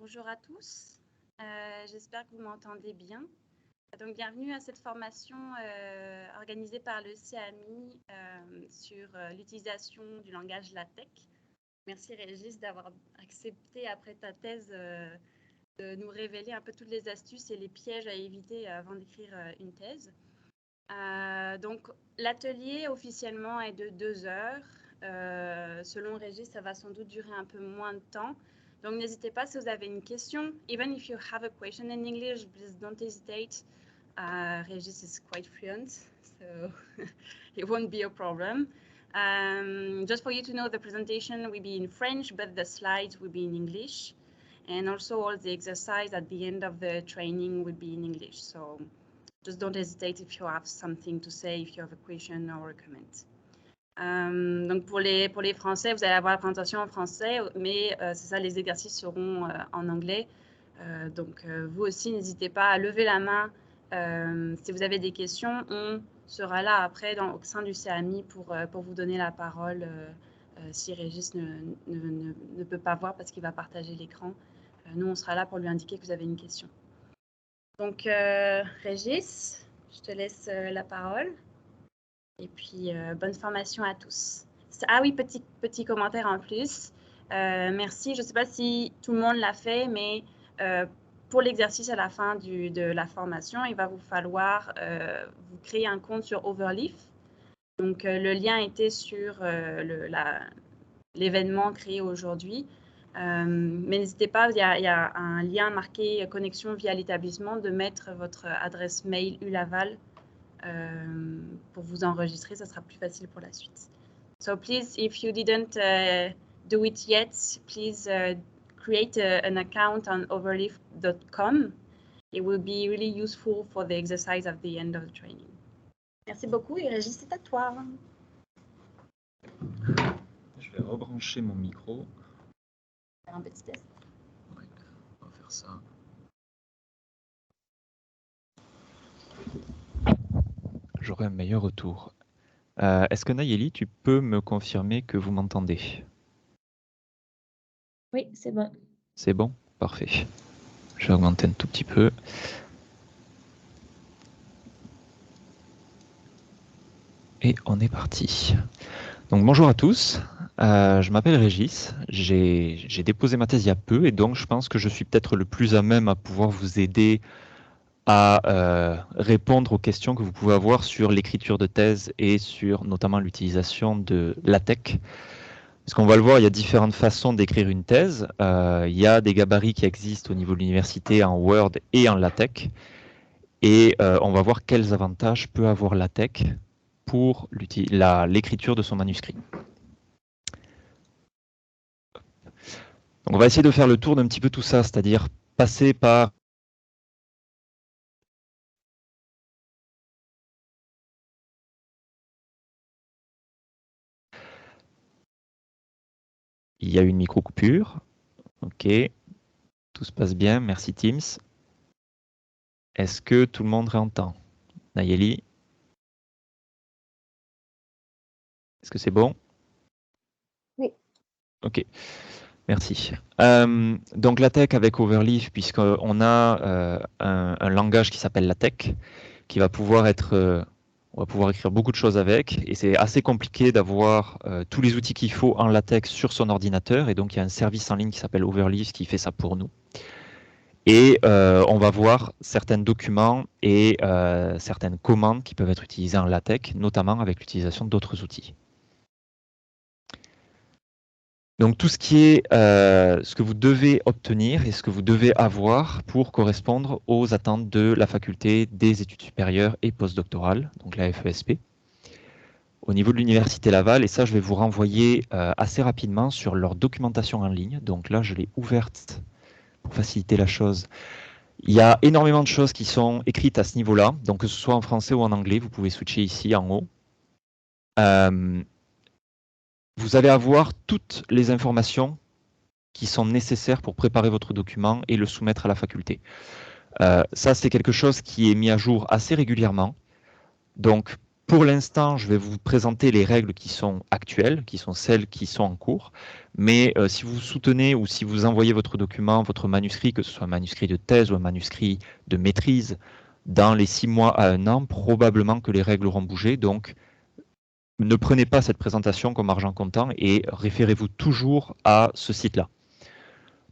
Bonjour à tous, j'espère que vous m'entendez bien. Donc, bienvenue à cette formation organisée par le CAMI sur l'utilisation du langage LaTeX. Merci Régis d'avoir accepté après ta thèse de nous révéler un peu toutes les astuces et les pièges à éviter avant d'écrire une thèse. Donc, l'atelier officiellement est de 2 heures. Selon Régis, ça va sans doute durer un peu moins de temps. Donc, n'hésitez pas si vous avez une question. Even if you have a question in English, please don't hesitate. Régis is quite fluent, so it won't be a problem. Just for you to know, the presentation will be in French, but the slides will be in English. And also all the exercise at the end of the training will be in English. So just don't hesitate if you have something to say, if you have a question or a comment. Donc pour les Français, vous allez avoir la présentation en français, mais c'est ça, les exercices seront en anglais. Donc vous aussi, n'hésitez pas à lever la main si vous avez des questions. On sera là après au sein du CAMI pour vous donner la parole si Régis ne peut pas voir parce qu'il va partager l'écran. Nous, on sera là pour lui indiquer que vous avez une question. Donc Régis, je te laisse la parole. Et puis, bonne formation à tous. Ah oui, petit commentaire en plus. Merci. Je ne sais pas si tout le monde l'a fait, mais pour l'exercice à la fin de la formation, il va vous falloir vous créer un compte sur Overleaf. Donc, le lien était sur l'événement créé aujourd'hui. Mais n'hésitez pas, il y a un lien marqué connexion via l'établissement, de mettre votre adresse mail ULaval pour vous enregistrer, ça sera plus facile pour la suite. So please, if you didn't do it yet, please create an account on overleaf.com. It will be really useful for the exercise at the end of the training. Merci beaucoup et Régis, c'est à toi. Je vais rebrancher mon micro. Faire un petit test. Ouais, on va faire ça. J'aurai un meilleur retour. Est-ce que Nayeli, tu peux me confirmer que vous m'entendez? Oui, c'est bon. C'est bon? Parfait. Je vais augmenter un tout petit peu. Et on est parti. Donc bonjour à tous, je m'appelle Régis, j'ai déposé ma thèse il y a peu et donc je pense que je suis peut-être le plus à même à pouvoir vous aider à répondre aux questions que vous pouvez avoir sur l'écriture de thèse et sur notamment l'utilisation de LaTeX. Parce qu'on va le voir, il y a différentes façons d'écrire une thèse. Il y a des gabarits qui existent au niveau de l'université en Word et en LaTeX. Et on va voir quels avantages peut avoir LaTeX pour l'écriture de son manuscrit. Donc on va essayer de faire le tour d'un petit peu tout ça, c'est-à-dire passer par il y a une micro-coupure. OK. Tout se passe bien. Merci Teams. Est-ce que tout le monde réentend? Nayeli? Est-ce que c'est bon? Oui. OK. Merci. Donc LaTeX avec Overleaf, puisqu'on a un langage qui s'appelle LaTeX, qui va pouvoir être... on va pouvoir écrire beaucoup de choses avec, et c'est assez compliqué d'avoir tous les outils qu'il faut en LaTeX sur son ordinateur, et donc il y a un service en ligne qui s'appelle Overleaf qui fait ça pour nous. Et on va voir certains documents et certaines commandes qui peuvent être utilisées en LaTeX, notamment avec l'utilisation d'autres outils. Donc tout ce qui est ce que vous devez obtenir et ce que vous devez avoir pour correspondre aux attentes de la faculté des études supérieures et postdoctorales, donc la FESP, au niveau de l'Université Laval. Et ça, je vais vous renvoyer assez rapidement sur leur documentation en ligne. Donc là, je l'ai ouverte pour faciliter la chose. Il y a énormément de choses qui sont écrites à ce niveau-là, donc que ce soit en français ou en anglais, vous pouvez switcher ici en haut. Vous allez avoir toutes les informations qui sont nécessaires pour préparer votre document et le soumettre à la faculté. Ça, c'est quelque chose qui est mis à jour assez régulièrement. Donc, pour l'instant, je vais vous présenter les règles qui sont actuelles, qui sont celles qui sont en cours. Mais si vous soutenez ou si vous envoyez votre document, votre manuscrit, que ce soit un manuscrit de thèse ou un manuscrit de maîtrise, dans les 6 mois à 1 an, probablement que les règles auront bougé. Donc, ne prenez pas cette présentation comme argent comptant et référez-vous toujours à ce site-là.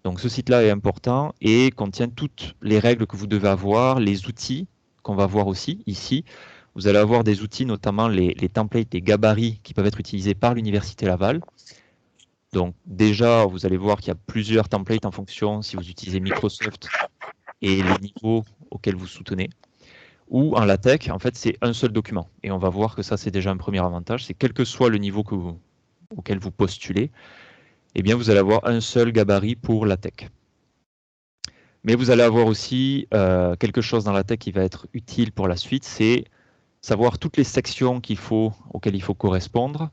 Donc, ce site-là est important et contient toutes les règles que vous devez avoir, les outils qu'on va voir aussi ici. Vous allez avoir des outils, notamment les templates, les gabarits qui peuvent être utilisés par l'Université Laval. Donc déjà, vous allez voir qu'il y a plusieurs templates en fonction si vous utilisez Microsoft et les niveaux auxquels vous soutenez. Ou en LaTeX, en fait, c'est un seul document. Et on va voir que ça, c'est déjà un premier avantage. C'est quel que soit le niveau auquel vous postulez, eh bien, vous allez avoir un seul gabarit pour LaTeX. Mais vous allez avoir aussi quelque chose dans LaTeX qui va être utile pour la suite, c'est savoir toutes les sections auxquelles il faut correspondre,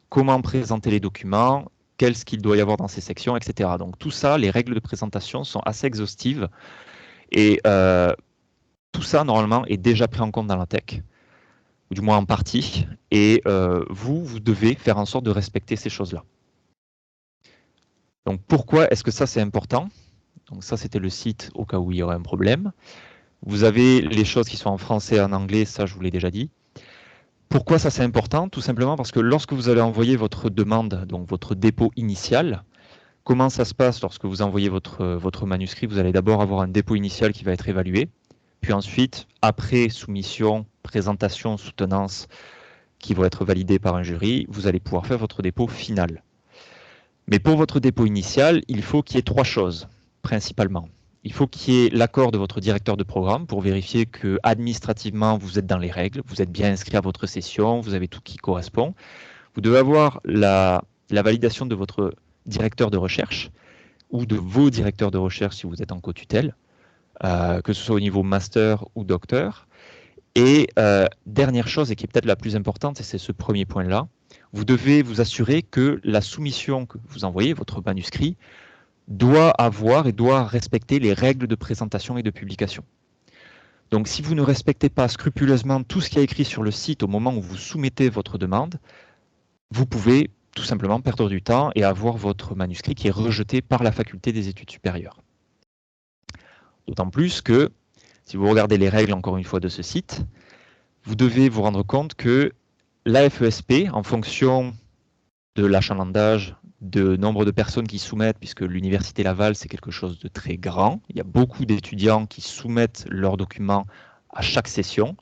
comment présenter les documents, qu'est-ce qu'il doit y avoir dans ces sections, etc. Donc tout ça, les règles de présentation sont assez exhaustives et tout ça, normalement, est déjà pris en compte dans LaTeX, ou du moins en partie, et vous devez faire en sorte de respecter ces choses-là. Donc pourquoi est-ce que ça c'est important? Donc ça c'était le site au cas où il y aurait un problème. Vous avez les choses qui sont en français et en anglais, ça je vous l'ai déjà dit. Pourquoi ça c'est important? Tout simplement parce que lorsque vous allez envoyer votre demande, donc votre dépôt initial, comment ça se passe lorsque vous envoyez votre manuscrit? Vous allez d'abord avoir un dépôt initial qui va être évalué, puis ensuite, après soumission, présentation, soutenance, qui vont être validés par un jury, vous allez pouvoir faire votre dépôt final. Mais pour votre dépôt initial, il faut qu'il y ait 3 choses, principalement. Il faut qu'il y ait l'accord de votre directeur de programme pour vérifier que administrativement vous êtes dans les règles, vous êtes bien inscrit à votre session, vous avez tout qui correspond. Vous devez avoir la validation de votre directeur de recherche ou de vos directeurs de recherche si vous êtes en co-tutelle, que ce soit au niveau master ou docteur. Et dernière chose, et qui est peut-être la plus importante, et c'est ce premier point-là, vous devez vous assurer que la soumission que vous envoyez, votre manuscrit, doit avoir et doit respecter les règles de présentation et de publication. Donc si vous ne respectez pas scrupuleusement tout ce qui est écrit sur le site au moment où vous soumettez votre demande, vous pouvez tout simplement perdre du temps et avoir votre manuscrit qui est rejeté par la faculté des études supérieures. D'autant plus que, si vous regardez les règles encore une fois de ce site, vous devez vous rendre compte que l'AFESP, en fonction de l'achalandage, de nombre de personnes qui soumettent, puisque l'Université Laval, c'est quelque chose de très grand. Il y a beaucoup d'étudiants qui soumettent leurs documents à chaque session.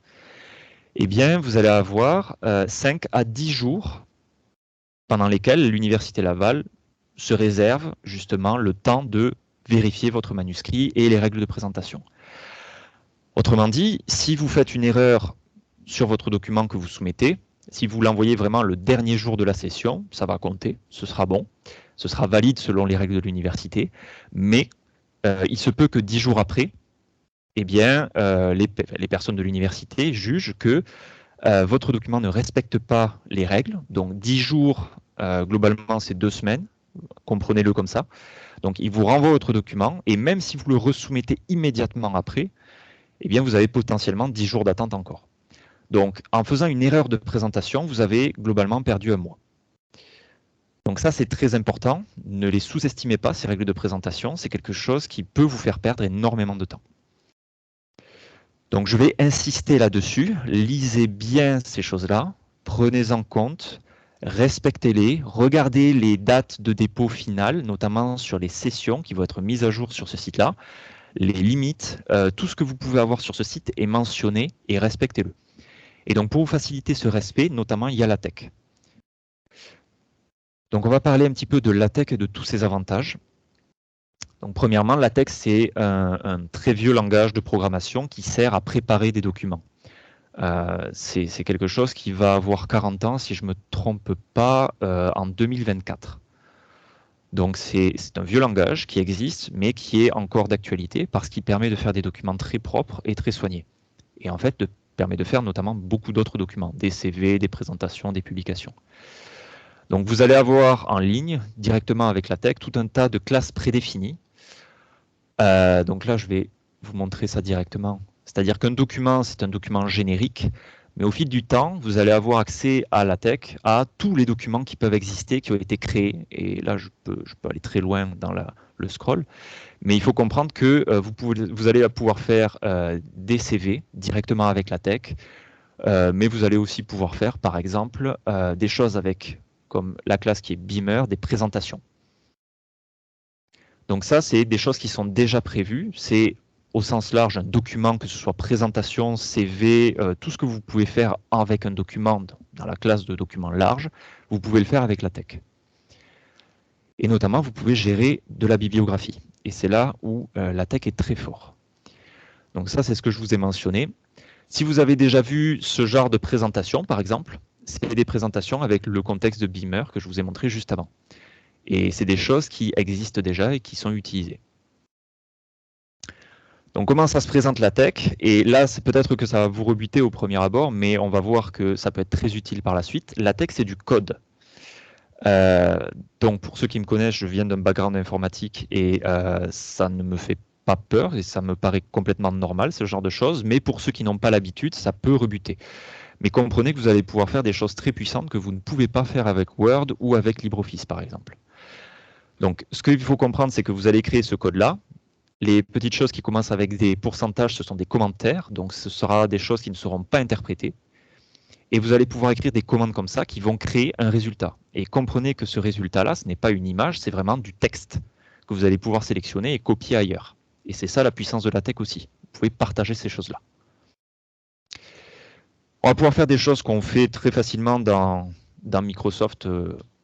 Eh bien, vous allez avoir 5 à 10 jours pendant lesquels l'Université Laval se réserve justement le temps de vérifier votre manuscrit et les règles de présentation. Autrement dit, si vous faites une erreur sur votre document que vous soumettez, si vous l'envoyez vraiment le dernier jour de la session, ça va compter, ce sera bon, ce sera valide selon les règles de l'université, mais il se peut que 10 jours après, eh bien, les personnes de l'université jugent que votre document ne respecte pas les règles. Donc 10 jours, globalement, c'est 2 semaines, comprenez-le comme ça. Donc ils vous renvoient votre document, et même si vous le resoumettez immédiatement après, eh bien, vous avez potentiellement 10 jours d'attente encore. Donc, en faisant une erreur de présentation, vous avez globalement perdu 1 mois. Donc ça, c'est très important. Ne les sous-estimez pas, ces règles de présentation. C'est quelque chose qui peut vous faire perdre énormément de temps. Donc, je vais insister là-dessus. Lisez bien ces choses-là. Prenez en compte. Respectez-les. Regardez les dates de dépôt final, notamment sur les sessions qui vont être mises à jour sur ce site-là. Les limites, tout ce que vous pouvez avoir sur ce site est mentionné et respectez-le. Et donc, pour vous faciliter ce respect, notamment, il y a LaTeX. Donc, on va parler un petit peu de LaTeX et de tous ses avantages. Donc, premièrement, LaTeX, c'est un très vieux langage de programmation qui sert à préparer des documents. C'est quelque chose qui va avoir 40 ans, si je ne me trompe pas, en 2024. Donc, c'est un vieux langage qui existe, mais qui est encore d'actualité parce qu'il permet de faire des documents très propres et très soignés. Et en fait, permet de faire notamment beaucoup d'autres documents, des CV, des présentations, des publications. Donc vous allez avoir en ligne, directement avec LaTeX, tout un tas de classes prédéfinies. Donc là, je vais vous montrer ça directement. C'est-à-dire qu'un document, c'est un document générique. Mais au fil du temps, vous allez avoir accès à LaTeX, à tous les documents qui peuvent exister, qui ont été créés. Et là, je peux aller très loin dans le scroll. Mais il faut comprendre que vous allez pouvoir faire des CV directement avec LaTeX, mais vous allez aussi pouvoir faire, par exemple, des choses avec, comme la classe qui est Beamer, des présentations. Donc ça, c'est des choses qui sont déjà prévues. C'est au sens large un document, que ce soit présentation, CV, tout ce que vous pouvez faire avec un document dans la classe de document large, vous pouvez le faire avec LaTeX. Et notamment, vous pouvez gérer de la bibliographie. Et c'est là où LaTeX est très fort. Donc ça, c'est ce que je vous ai mentionné. Si vous avez déjà vu ce genre de présentation, par exemple, c'est des présentations avec le contexte de Beamer que je vous ai montré juste avant. Et c'est des choses qui existent déjà et qui sont utilisées. Donc comment ça se présente LaTeX? Et là, c'est peut-être que ça va vous rebuter au premier abord, mais on va voir que ça peut être très utile par la suite. LaTeX, c'est du code. Donc pour ceux qui me connaissent, je viens d'un background informatique et ça ne me fait pas peur et ça me paraît complètement normal, ce genre de choses. Mais pour ceux qui n'ont pas l'habitude, ça peut rebuter. Mais comprenez que vous allez pouvoir faire des choses très puissantes que vous ne pouvez pas faire avec Word ou avec LibreOffice, par exemple. Donc ce qu'il faut comprendre, c'est que vous allez créer ce code-là. Les petites choses qui commencent avec des pourcentages, ce sont des commentaires, donc ce sera des choses qui ne seront pas interprétées. Et vous allez pouvoir écrire des commandes comme ça qui vont créer un résultat. Et comprenez que ce résultat-là, ce n'est pas une image, c'est vraiment du texte que vous allez pouvoir sélectionner et copier ailleurs. Et c'est ça la puissance de LaTeX aussi. Vous pouvez partager ces choses-là. On va pouvoir faire des choses qu'on fait très facilement dans Microsoft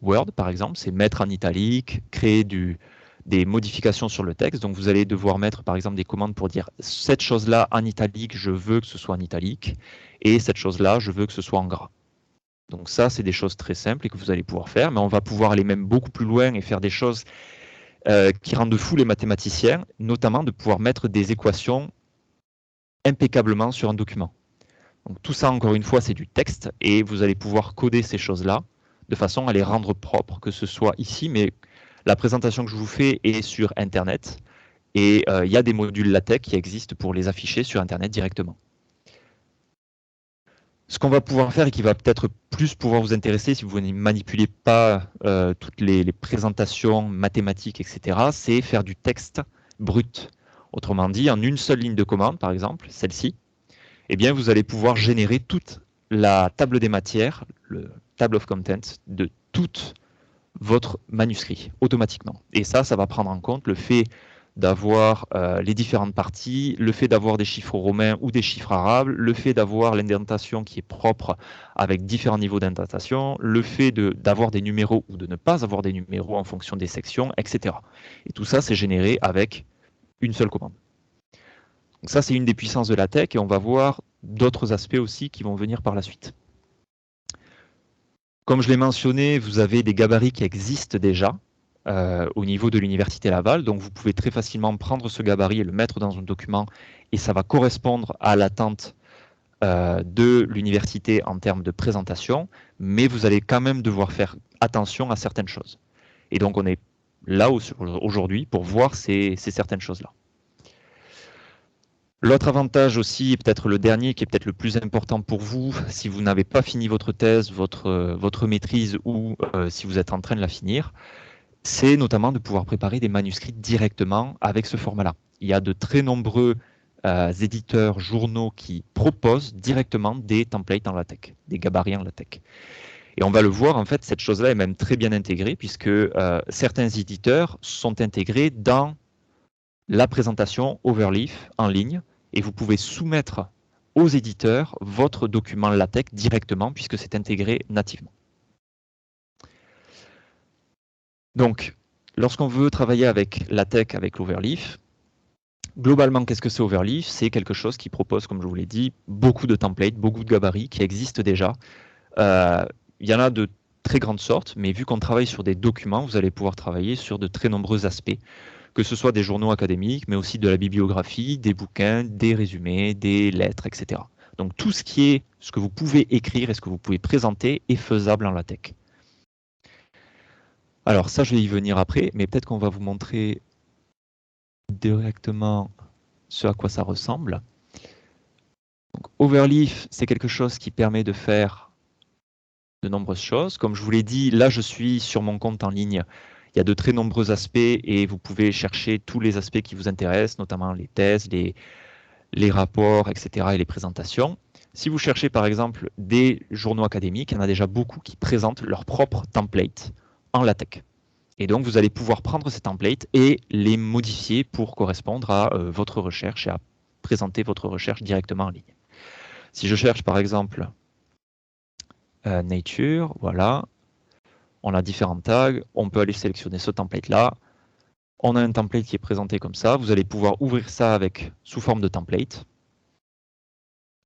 Word, par exemple, c'est mettre en italique, créer des modifications sur le texte. Donc vous allez devoir mettre par exemple des commandes pour dire cette chose-là en italique, je veux que ce soit en italique, et cette chose-là, je veux que ce soit en gras. Donc ça, c'est des choses très simples et que vous allez pouvoir faire, mais on va pouvoir aller même beaucoup plus loin et faire des choses qui rendent fous les mathématiciens, notamment de pouvoir mettre des équations impeccablement sur un document. Donc tout ça, encore une fois, c'est du texte et vous allez pouvoir coder ces choses-là de façon à les rendre propres, que ce soit ici, mais la présentation que je vous fais est sur Internet et il y a des modules LaTeX qui existent pour les afficher sur Internet directement. Ce qu'on va pouvoir faire et qui va peut-être plus pouvoir vous intéresser si vous ne manipulez pas toutes les présentations mathématiques, etc., c'est faire du texte brut. Autrement dit, en une seule ligne de commande, par exemple, celle-ci, eh bien, vous allez pouvoir générer toute la table des matières, le table of contents, de tout votre manuscrit automatiquement. Et ça va prendre en compte le fait d'avoir les différentes parties, le fait d'avoir des chiffres romains ou des chiffres arabes, le fait d'avoir l'indentation qui est propre avec différents niveaux d'indentation, le fait d'avoir des numéros ou de ne pas avoir des numéros en fonction des sections, etc. Et tout ça, c'est généré avec une seule commande. Donc ça, c'est une des puissances de LaTeX et on va voir d'autres aspects aussi qui vont venir par la suite. Comme je l'ai mentionné, vous avez des gabarits qui existent déjà au niveau de l'Université Laval, donc vous pouvez très facilement prendre ce gabarit et le mettre dans un document et ça va correspondre à l'attente de l'université en termes de présentation, mais vous allez quand même devoir faire attention à certaines choses. Et donc on est là aujourd'hui pour voir ces certaines choses-là. L'autre avantage aussi, et peut-être le dernier, qui est peut-être le plus important pour vous, si vous n'avez pas fini votre thèse, votre maîtrise ou si vous êtes en train de la finir, c'est notamment de pouvoir préparer des manuscrits directement avec ce format-là. Il y a de très nombreux éditeurs, journaux qui proposent directement des templates en LaTeX, des gabarits en LaTeX. Et on va le voir, en fait, cette chose-là est même très bien intégrée puisque certains éditeurs sont intégrés dans la présentation Overleaf en ligne et vous pouvez soumettre aux éditeurs votre document LaTeX directement puisque c'est intégré nativement. Donc, lorsqu'on veut travailler avec LaTeX, avec l'Overleaf, globalement, qu'est-ce que c'est Overleaf? C'est quelque chose qui propose, comme je vous l'ai dit, beaucoup de templates, beaucoup de gabarits qui existent déjà. Il y en a de très grandes sortes, mais vu qu'on travaille sur des documents, vous allez pouvoir travailler sur de très nombreux aspects, que ce soit des journaux académiques, mais aussi de la bibliographie, des bouquins, des résumés, des lettres, etc. Donc tout ce que vous pouvez écrire et ce que vous pouvez présenter est faisable en LaTeX. Alors ça, je vais y venir après, mais peut-être qu'on va vous montrer directement ce à quoi ça ressemble. Donc, Overleaf, c'est quelque chose qui permet de faire de nombreuses choses. Comme je vous l'ai dit, là, je suis sur mon compte en ligne. Il y a de très nombreux aspects et vous pouvez chercher tous les aspects qui vous intéressent, notamment les thèses, les rapports, etc. et les présentations. Si vous cherchez par exemple des journaux académiques, il y en a déjà beaucoup qui présentent leur propre template en LaTeX. Et donc vous allez pouvoir prendre ces templates et les modifier pour correspondre à votre recherche et à présenter votre recherche directement en ligne. Si je cherche par exemple Nature, voilà, on a différents tags, on peut aller sélectionner ce template-là. On a un template qui est présenté comme ça. Vous allez pouvoir ouvrir ça sous forme de template.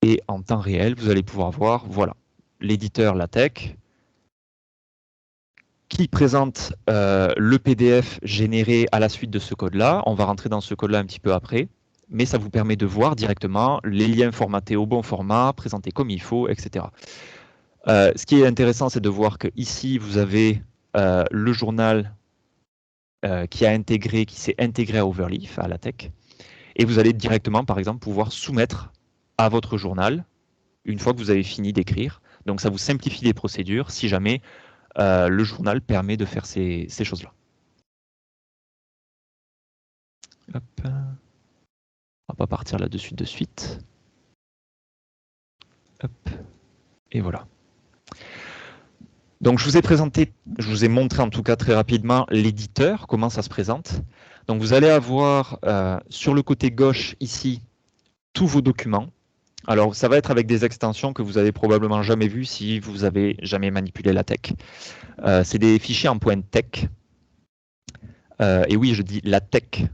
Et en temps réel, vous allez pouvoir voir, voilà, l'éditeur LaTeX qui présente le PDF généré à la suite de ce code-là. On va rentrer dans ce code-là un petit peu après, mais ça vous permet de voir directement les liens formatés au bon format, présentés comme il faut, etc. Ce qui est intéressant, c'est de voir que ici vous avez le journal qui s'est intégré à Overleaf, à LaTeX, et vous allez directement, par exemple, pouvoir soumettre à votre journal une fois que vous avez fini d'écrire. Donc ça vous simplifie les procédures si jamais le journal permet de faire ces choses-là. Hop. On va pas partir là-dessus de suite. Hop. Et voilà. Donc je vous ai montré en tout cas très rapidement l'éditeur, comment ça se présente. Donc vous allez avoir sur le côté gauche ici tous vos documents. Alors ça va être avec des extensions que vous avez probablement jamais vues si vous avez jamais manipulé LaTeX. C'est des fichiers en .tex. Et oui, je dis LaTeX,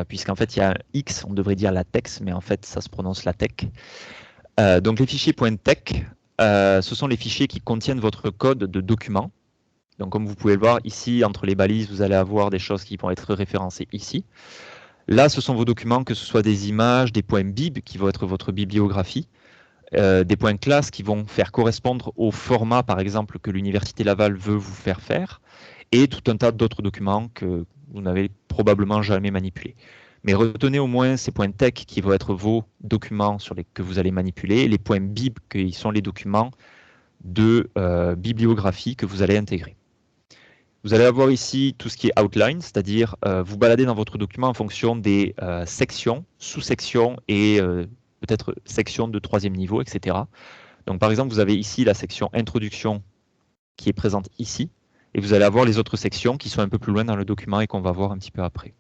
puisqu'en fait il y a un X, on devrait dire LaTeX, mais en fait ça se prononce LaTeX. Donc les fichiers .tex, ce sont les fichiers qui contiennent votre code de document. Donc comme vous pouvez le voir ici, entre les balises, vous allez avoir des choses qui vont être référencées ici. Là, ce sont vos documents, que ce soit des images, des points bib qui vont être votre bibliographie, des points classe qui vont faire correspondre au format, par exemple, que l'Université Laval veut vous faire, et tout un tas d'autres documents que vous n'avez probablement jamais manipulés. Mais retenez au moins ces points tex qui vont être vos documents que vous allez manipuler, et les points bib qui sont les documents de bibliographie que vous allez intégrer. Vous allez avoir ici tout ce qui est outline, c'est-à-dire vous baladez dans votre document en fonction des sections, sous-sections et peut-être sections de 3e niveau, etc. Donc par exemple, vous avez ici la section introduction qui est présente ici, et vous allez avoir les autres sections qui sont un peu plus loin dans le document et qu'on va voir un petit peu après.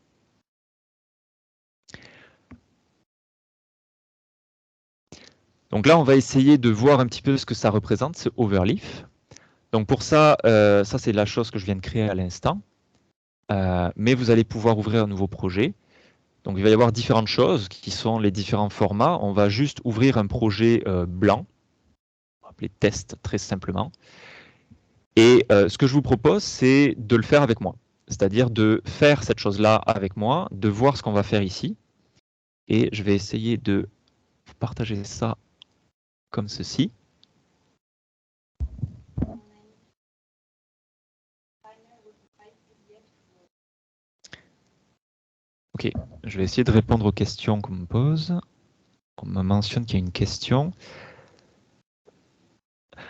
Donc là, on va essayer de voir un petit peu ce que ça représente, ce Overleaf. Donc pour ça, ça c'est la chose que je viens de créer à l'instant. Mais vous allez pouvoir ouvrir un nouveau projet. Donc il va y avoir différentes choses qui sont les différents formats. On va juste ouvrir un projet blanc, on va appeler test très simplement. Et ce que je vous propose, c'est de le faire avec moi. C'est-à-dire de faire cette chose-là avec moi, de voir ce qu'on va faire ici. Et je vais essayer de partager ça comme ceci. Ok, je vais essayer de répondre aux questions qu'on me pose. On me mentionne qu'il y a une question.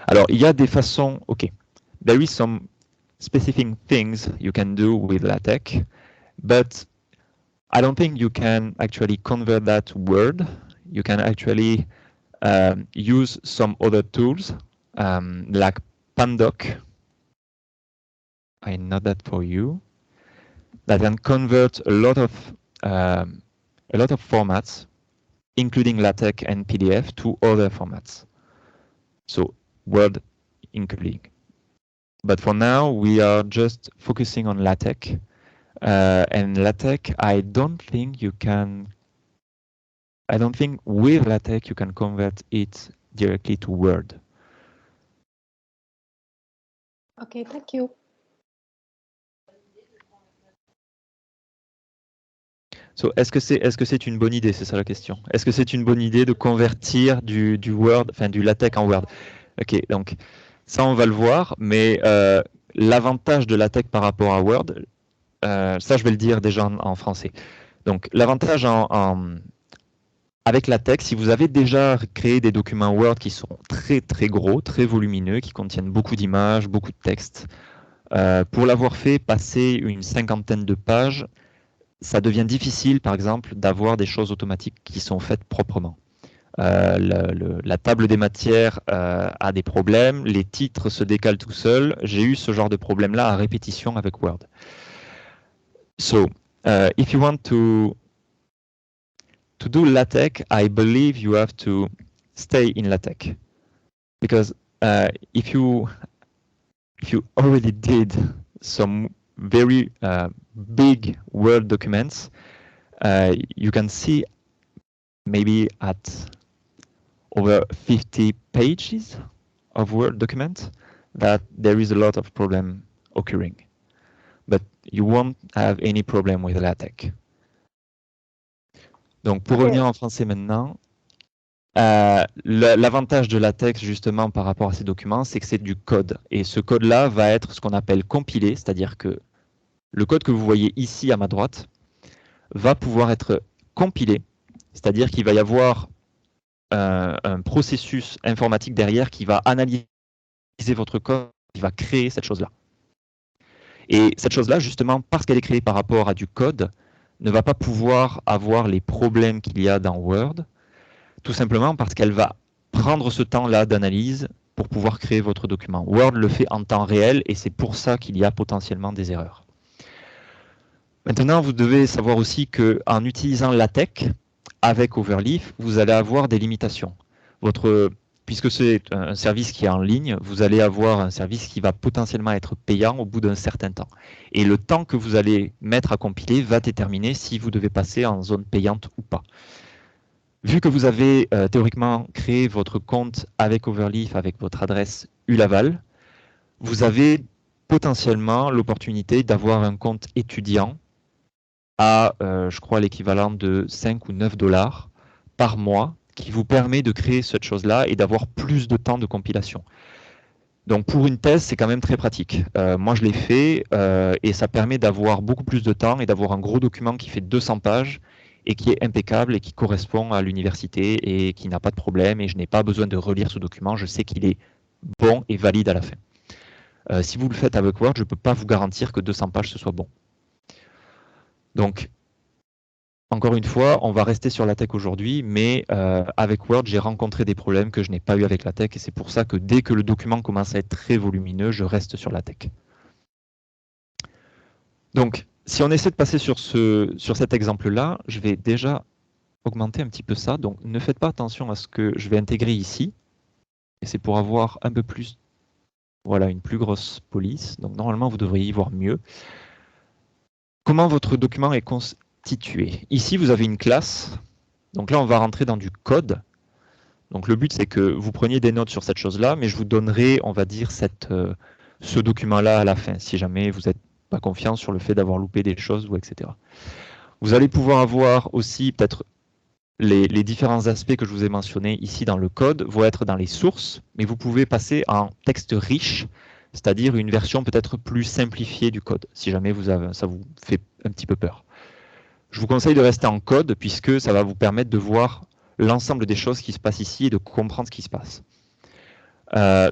Alors, il y a des façons, ok. There is some specific things you can do with LaTeX, but I don't think you can actually convert that to Word. You can actually use some other tools like Pandoc. I know that for you. That can convert a lot of formats, including LaTeX and PDF, to other formats. So Word including. But for now, we are just focusing on LaTeX. And LaTeX, I don't think with LaTeX you can convert it directly to Word. Okay, thank you. So, est-ce que c'est une bonne idée? C'est ça la question. Est-ce que c'est une bonne idée de convertir du Word, enfin du LaTeX en Word? Ok, donc ça on va le voir, mais l'avantage de LaTeX par rapport à Word, ça je vais le dire déjà en français. Donc l'avantage avec LaTeX, si vous avez déjà créé des documents Word qui sont très très gros, très volumineux, qui contiennent beaucoup d'images, beaucoup de texte, pour l'avoir fait passer une 50aine de pages, ça devient difficile, par exemple, d'avoir des choses automatiques qui sont faites proprement. La table des matières a des problèmes, les titres se décalent tout seuls. J'ai eu ce genre de problème-là à répétition avec Word. So, if you want to do LaTeX, I believe you have to stay in LaTeX, because if you already did some very big Word documents, you can see maybe at over 50 pages of Word document that there is a lot of problem occurring. But you won't have any problem with LaTeX. Donc pour revenir en français maintenant, l'avantage de LaTeX justement par rapport à ces documents, c'est que c'est du code. Et ce code-là va être ce qu'on appelle compilé, c'est-à-dire que le code que vous voyez ici à ma droite va pouvoir être compilé, c'est-à-dire qu'il va y avoir un processus informatique derrière qui va analyser votre code, qui va créer cette chose-là. Et cette chose-là, justement, parce qu'elle est créée par rapport à du code, ne va pas pouvoir avoir les problèmes qu'il y a dans Word, tout simplement parce qu'elle va prendre ce temps-là d'analyse pour pouvoir créer votre document. Word le fait en temps réel et c'est pour ça qu'il y a potentiellement des erreurs. Maintenant, vous devez savoir aussi qu'en utilisant LaTeX, avec Overleaf, vous allez avoir des limitations. Puisque c'est un service qui est en ligne, vous allez avoir un service qui va potentiellement être payant au bout d'un certain temps. Et le temps que vous allez mettre à compiler va déterminer si vous devez passer en zone payante ou pas. Vu que vous avez théoriquement créé votre compte avec Overleaf, avec votre adresse Ulaval, vous avez potentiellement l'opportunité d'avoir un compte étudiant à, je crois, l'équivalent de 5 ou 9 $ par mois, qui vous permet de créer cette chose-là et d'avoir plus de temps de compilation. Donc pour une thèse, c'est quand même très pratique. Moi, je l'ai fait et ça permet d'avoir beaucoup plus de temps et d'avoir un gros document qui fait 200 pages et qui est impeccable et qui correspond à l'université et qui n'a pas de problème et je n'ai pas besoin de relire ce document. Je sais qu'il est bon et valide à la fin. Si vous le faites avec Word, je ne peux pas vous garantir que 200 pages, ce soit bon. Donc, encore une fois, on va rester sur LaTeX aujourd'hui, mais avec Word, j'ai rencontré des problèmes que je n'ai pas eu avec LaTeX et c'est pour ça que dès que le document commence à être très volumineux, je reste sur LaTeX. Donc, si on essaie de passer sur cet exemple-là, je vais déjà augmenter un petit peu ça. Donc, ne faites pas attention à ce que je vais intégrer ici. Et c'est pour avoir un peu plus, voilà, une plus grosse police. Donc, normalement, vous devriez y voir mieux. Comment votre document est constitué? Ici, vous avez une classe. Donc là, on va rentrer dans du code. Donc le but, c'est que vous preniez des notes sur cette chose-là, mais je vous donnerai, on va dire, ce document-là à la fin, si jamais vous n'êtes pas confiant sur le fait d'avoir loupé des choses, ou etc. Vous allez pouvoir avoir aussi peut-être les différents aspects que je vous ai mentionnés ici dans le code, vont être dans les sources, mais vous pouvez passer en texte riche, c'est-à-dire une version peut-être plus simplifiée du code, si jamais ça vous fait un petit peu peur. Je vous conseille de rester en code, puisque ça va vous permettre de voir l'ensemble des choses qui se passent ici et de comprendre ce qui se passe.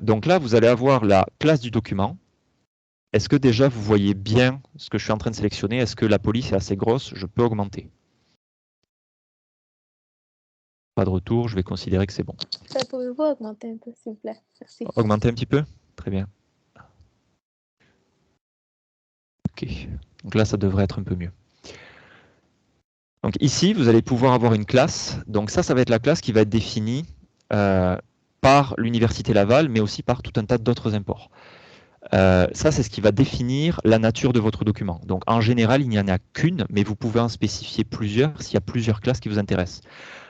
Donc là, vous allez avoir la classe du document. Est-ce que déjà vous voyez bien ce que je suis en train de sélectionner? Est-ce que la police est assez grosse? Je peux augmenter. Pas de retour, je vais considérer que c'est bon. Pouvez-vous augmenter un peu, s'il vous plaît? Merci. Augmenter un petit peu? Très bien. Ok, donc là, ça devrait être un peu mieux. Donc ici, vous allez pouvoir avoir une classe. Donc ça va être la classe qui va être définie par l'Université Laval, mais aussi par tout un tas d'autres imports. Ça, c'est ce qui va définir la nature de votre document. Donc en général, il n'y en a qu'une, mais vous pouvez en spécifier plusieurs s'il y a plusieurs classes qui vous intéressent.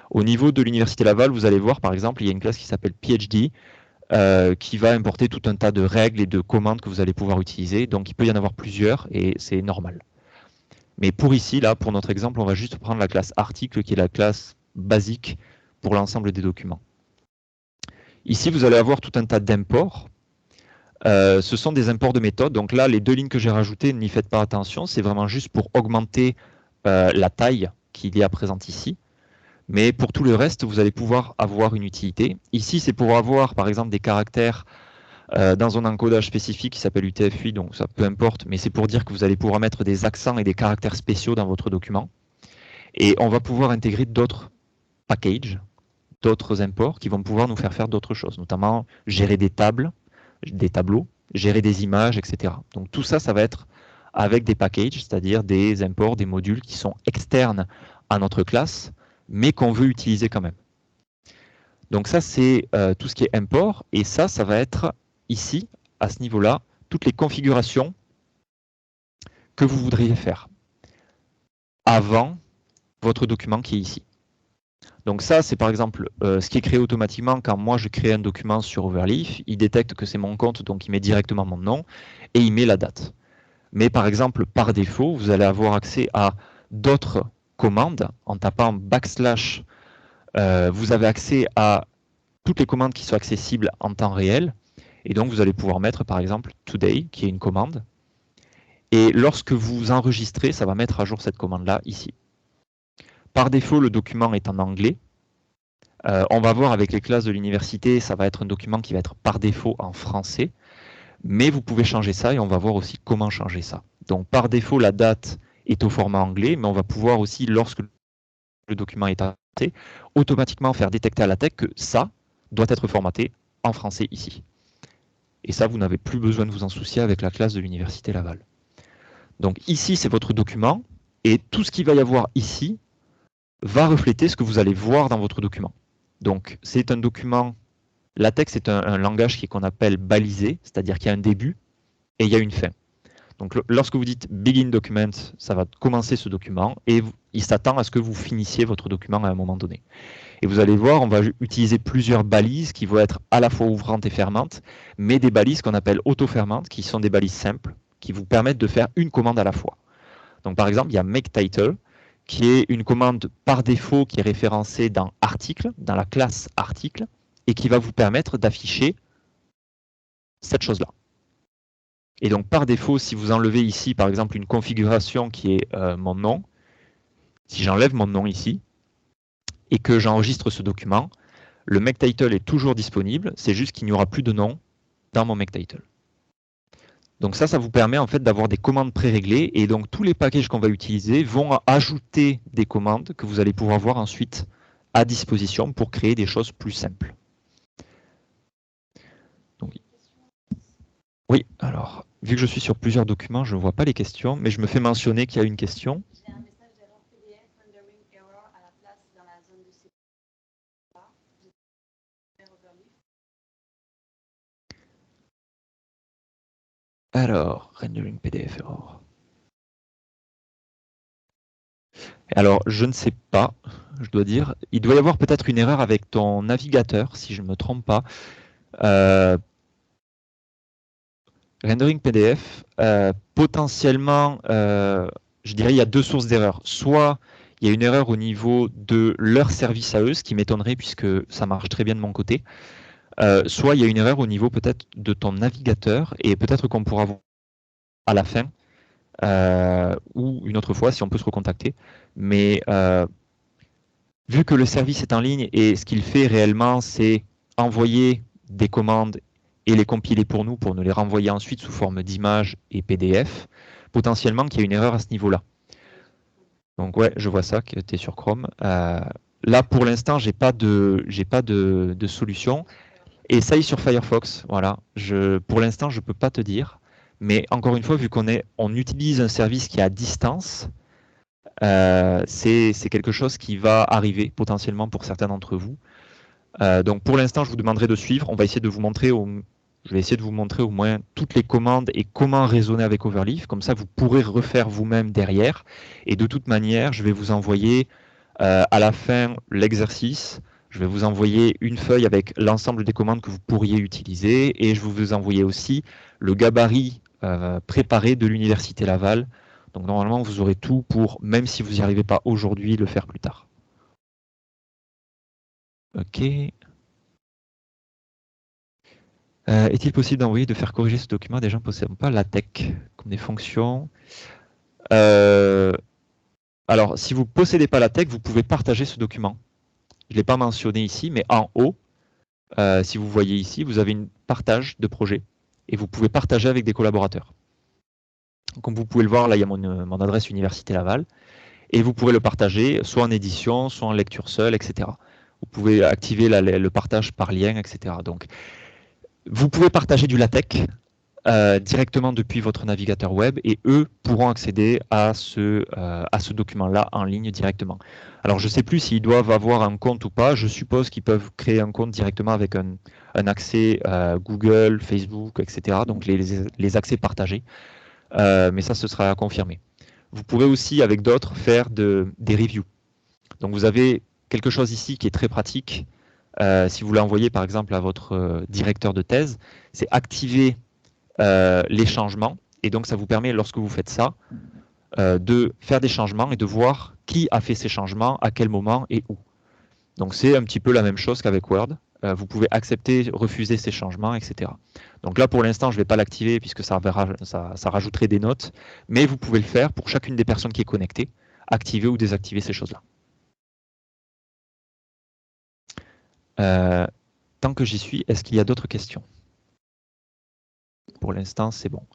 Au niveau de l'Université Laval, vous allez voir, par exemple, il y a une classe qui s'appelle PhD, qui va importer tout un tas de règles et de commandes que vous allez pouvoir utiliser. Donc il peut y en avoir plusieurs et c'est normal. Mais pour ici, là, pour notre exemple, on va juste prendre la classe article, qui est la classe basique pour l'ensemble des documents. Ici, vous allez avoir tout un tas d'imports. Ce sont des imports de méthode. Donc là, les deux lignes que j'ai rajoutées, n'y faites pas attention. C'est vraiment juste pour augmenter la taille qu'il y a présente ici. Mais pour tout le reste, vous allez pouvoir avoir une utilité. Ici, c'est pour avoir, par exemple, des caractères dans un encodage spécifique qui s'appelle UTF-8, donc ça peu importe, mais c'est pour dire que vous allez pouvoir mettre des accents et des caractères spéciaux dans votre document. Et on va pouvoir intégrer d'autres packages, d'autres imports qui vont pouvoir nous faire d'autres choses, notamment gérer des tables, des tableaux, gérer des images, etc. Donc tout ça, ça va être avec des packages, c'est-à-dire des imports, des modules qui sont externes à notre classe, mais qu'on veut utiliser quand même. Donc ça, c'est tout ce qui est import, et ça va être ici, à ce niveau-là, toutes les configurations que vous voudriez faire avant votre document qui est ici. Donc ça, c'est par exemple ce qui est créé automatiquement quand moi je crée un document sur Overleaf. Il détecte que c'est mon compte, donc il met directement mon nom et il met la date. Mais par exemple, par défaut, vous allez avoir accès à d'autres commandes. En tapant /, vous avez accès à toutes les commandes qui sont accessibles en temps réel. Et donc, vous allez pouvoir mettre, par exemple, today, qui est une commande. Et lorsque vous enregistrez, ça va mettre à jour cette commande-là, ici. Par défaut, le document est en anglais. On va voir avec les classes de l'université, ça va être un document qui va être par défaut en français. Mais vous pouvez changer ça et on va voir aussi comment changer ça. Donc, par défaut, la date est au format anglais, mais on va pouvoir aussi, lorsque le document est formaté, automatiquement faire détecter à la tech que ça doit être formaté en français ici. Et ça, vous n'avez plus besoin de vous en soucier avec la classe de l'Université Laval. Donc ici, c'est votre document, et tout ce qu'il va y avoir ici va refléter ce que vous allez voir dans votre document. Donc c'est un document, LaTeX est un langage qu'on appelle balisé, c'est-à-dire qu'il y a un début et il y a une fin. Donc lorsque vous dites begin document, ça va commencer ce document, et il s'attend à ce que vous finissiez votre document à un moment donné. Et vous allez voir, on va utiliser plusieurs balises qui vont être à la fois ouvrantes et fermantes, mais des balises qu'on appelle auto-fermantes, qui sont des balises simples, qui vous permettent de faire une commande à la fois. Donc par exemple, il y a makeTitle, qui est une commande par défaut qui est référencée dans article, dans la classe article, et qui va vous permettre d'afficher cette chose-là. Et donc par défaut, si vous enlevez ici, par exemple, une configuration qui est mon nom, si j'enlève mon nom ici, et que j'enregistre ce document, le makeTitle est toujours disponible, c'est juste qu'il n'y aura plus de nom dans mon makeTitle. Donc ça vous permet en fait d'avoir des commandes pré-réglées, et donc tous les packages qu'on va utiliser vont ajouter des commandes que vous allez pouvoir voir ensuite à disposition pour créer des choses plus simples. Donc, oui, alors, vu que je suis sur plusieurs documents, je ne vois pas les questions, mais je me fais mentionner qu'il y a une question. J'ai un message d'erreur PDF, rendering error à la place dans la zone de sécurité. Alors, rendering PDF error. Alors, je ne sais pas, je dois dire. Il doit y avoir peut-être une erreur avec ton navigateur, si je ne me trompe pas. Rendering PDF, potentiellement, je dirais il y a deux sources d'erreur. Soit il y a une erreur au niveau de leur service à eux, ce qui m'étonnerait puisque ça marche très bien de mon côté. Soit il y a une erreur au niveau peut-être de ton navigateur, et peut-être qu'on pourra voir à la fin, ou une autre fois si on peut se recontacter. Mais vu que le service est en ligne et ce qu'il fait réellement, c'est envoyer des commandes et les compiler pour nous les renvoyer ensuite sous forme d'images et PDF, potentiellement qu'il y a une erreur à ce niveau-là. Donc ouais, je vois ça, que tu es sur Chrome. Là, pour l'instant, j'ai pas de solution. Essaye sur Firefox, voilà. Pour l'instant, je ne peux pas te dire. Mais encore une fois, vu on utilise un service qui est à distance, c'est quelque chose qui va arriver potentiellement pour certains d'entre vous. Donc pour l'instant, je vous demanderai de suivre. On va essayer de vous montrer, je vais essayer de vous montrer au moins toutes les commandes et comment raisonner avec Overleaf. Comme ça, vous pourrez refaire vous-même derrière. Et de toute manière, je vais vous envoyer à la fin l'exercice. Je vais vous envoyer une feuille avec l'ensemble des commandes que vous pourriez utiliser, et je vais vous envoyer aussi le gabarit préparé de l'Université Laval. Donc normalement, vous aurez tout pour, même si vous n'y arrivez pas aujourd'hui, le faire plus tard. Ok. Est-il possible d'envoyer de faire corriger ce document à des gens ne possédant pas LaTeX comme des fonctions? Alors, si vous ne possédez pas LaTeX, vous pouvez partager ce document Je ne l'ai pas mentionné ici, mais en haut, si vous voyez ici, vous avez un partage de projet et vous pouvez partager avec des collaborateurs. Comme vous pouvez le voir, là, il y a mon adresse Université Laval et vous pourrez le partager soit en édition, soit en lecture seule, etc. Vous pouvez activer le partage par lien, etc. Donc, vous pouvez partager du LaTeX directement depuis votre navigateur web et eux pourront accéder à ce document-là en ligne directement. Alors, je ne sais plus s'ils doivent avoir un compte ou pas. Je suppose qu'ils peuvent créer un compte directement avec un accès Google, Facebook, etc. Donc, les accès partagés. Mais ça, ce sera à confirmer. Vous pourrez aussi, avec d'autres, faire des reviews. Donc, vous avez quelque chose ici qui est très pratique. Si vous l'envoyez, par exemple, à votre directeur de thèse, c'est activer les changements. Et donc, ça vous permet, lorsque vous faites ça, de faire des changements et de voir qui a fait ces changements, à quel moment et où. Donc, c'est un petit peu la même chose qu'avec Word. Vous pouvez accepter, refuser ces changements, etc. Donc là, pour l'instant, je ne vais pas l'activer puisque ça rajouterait des notes, mais vous pouvez le faire pour chacune des personnes qui est connectée, activer ou désactiver ces choses-là. Tant que j'y suis, est-ce qu'il y a d'autres questions? Pour l'instant, c'est bon.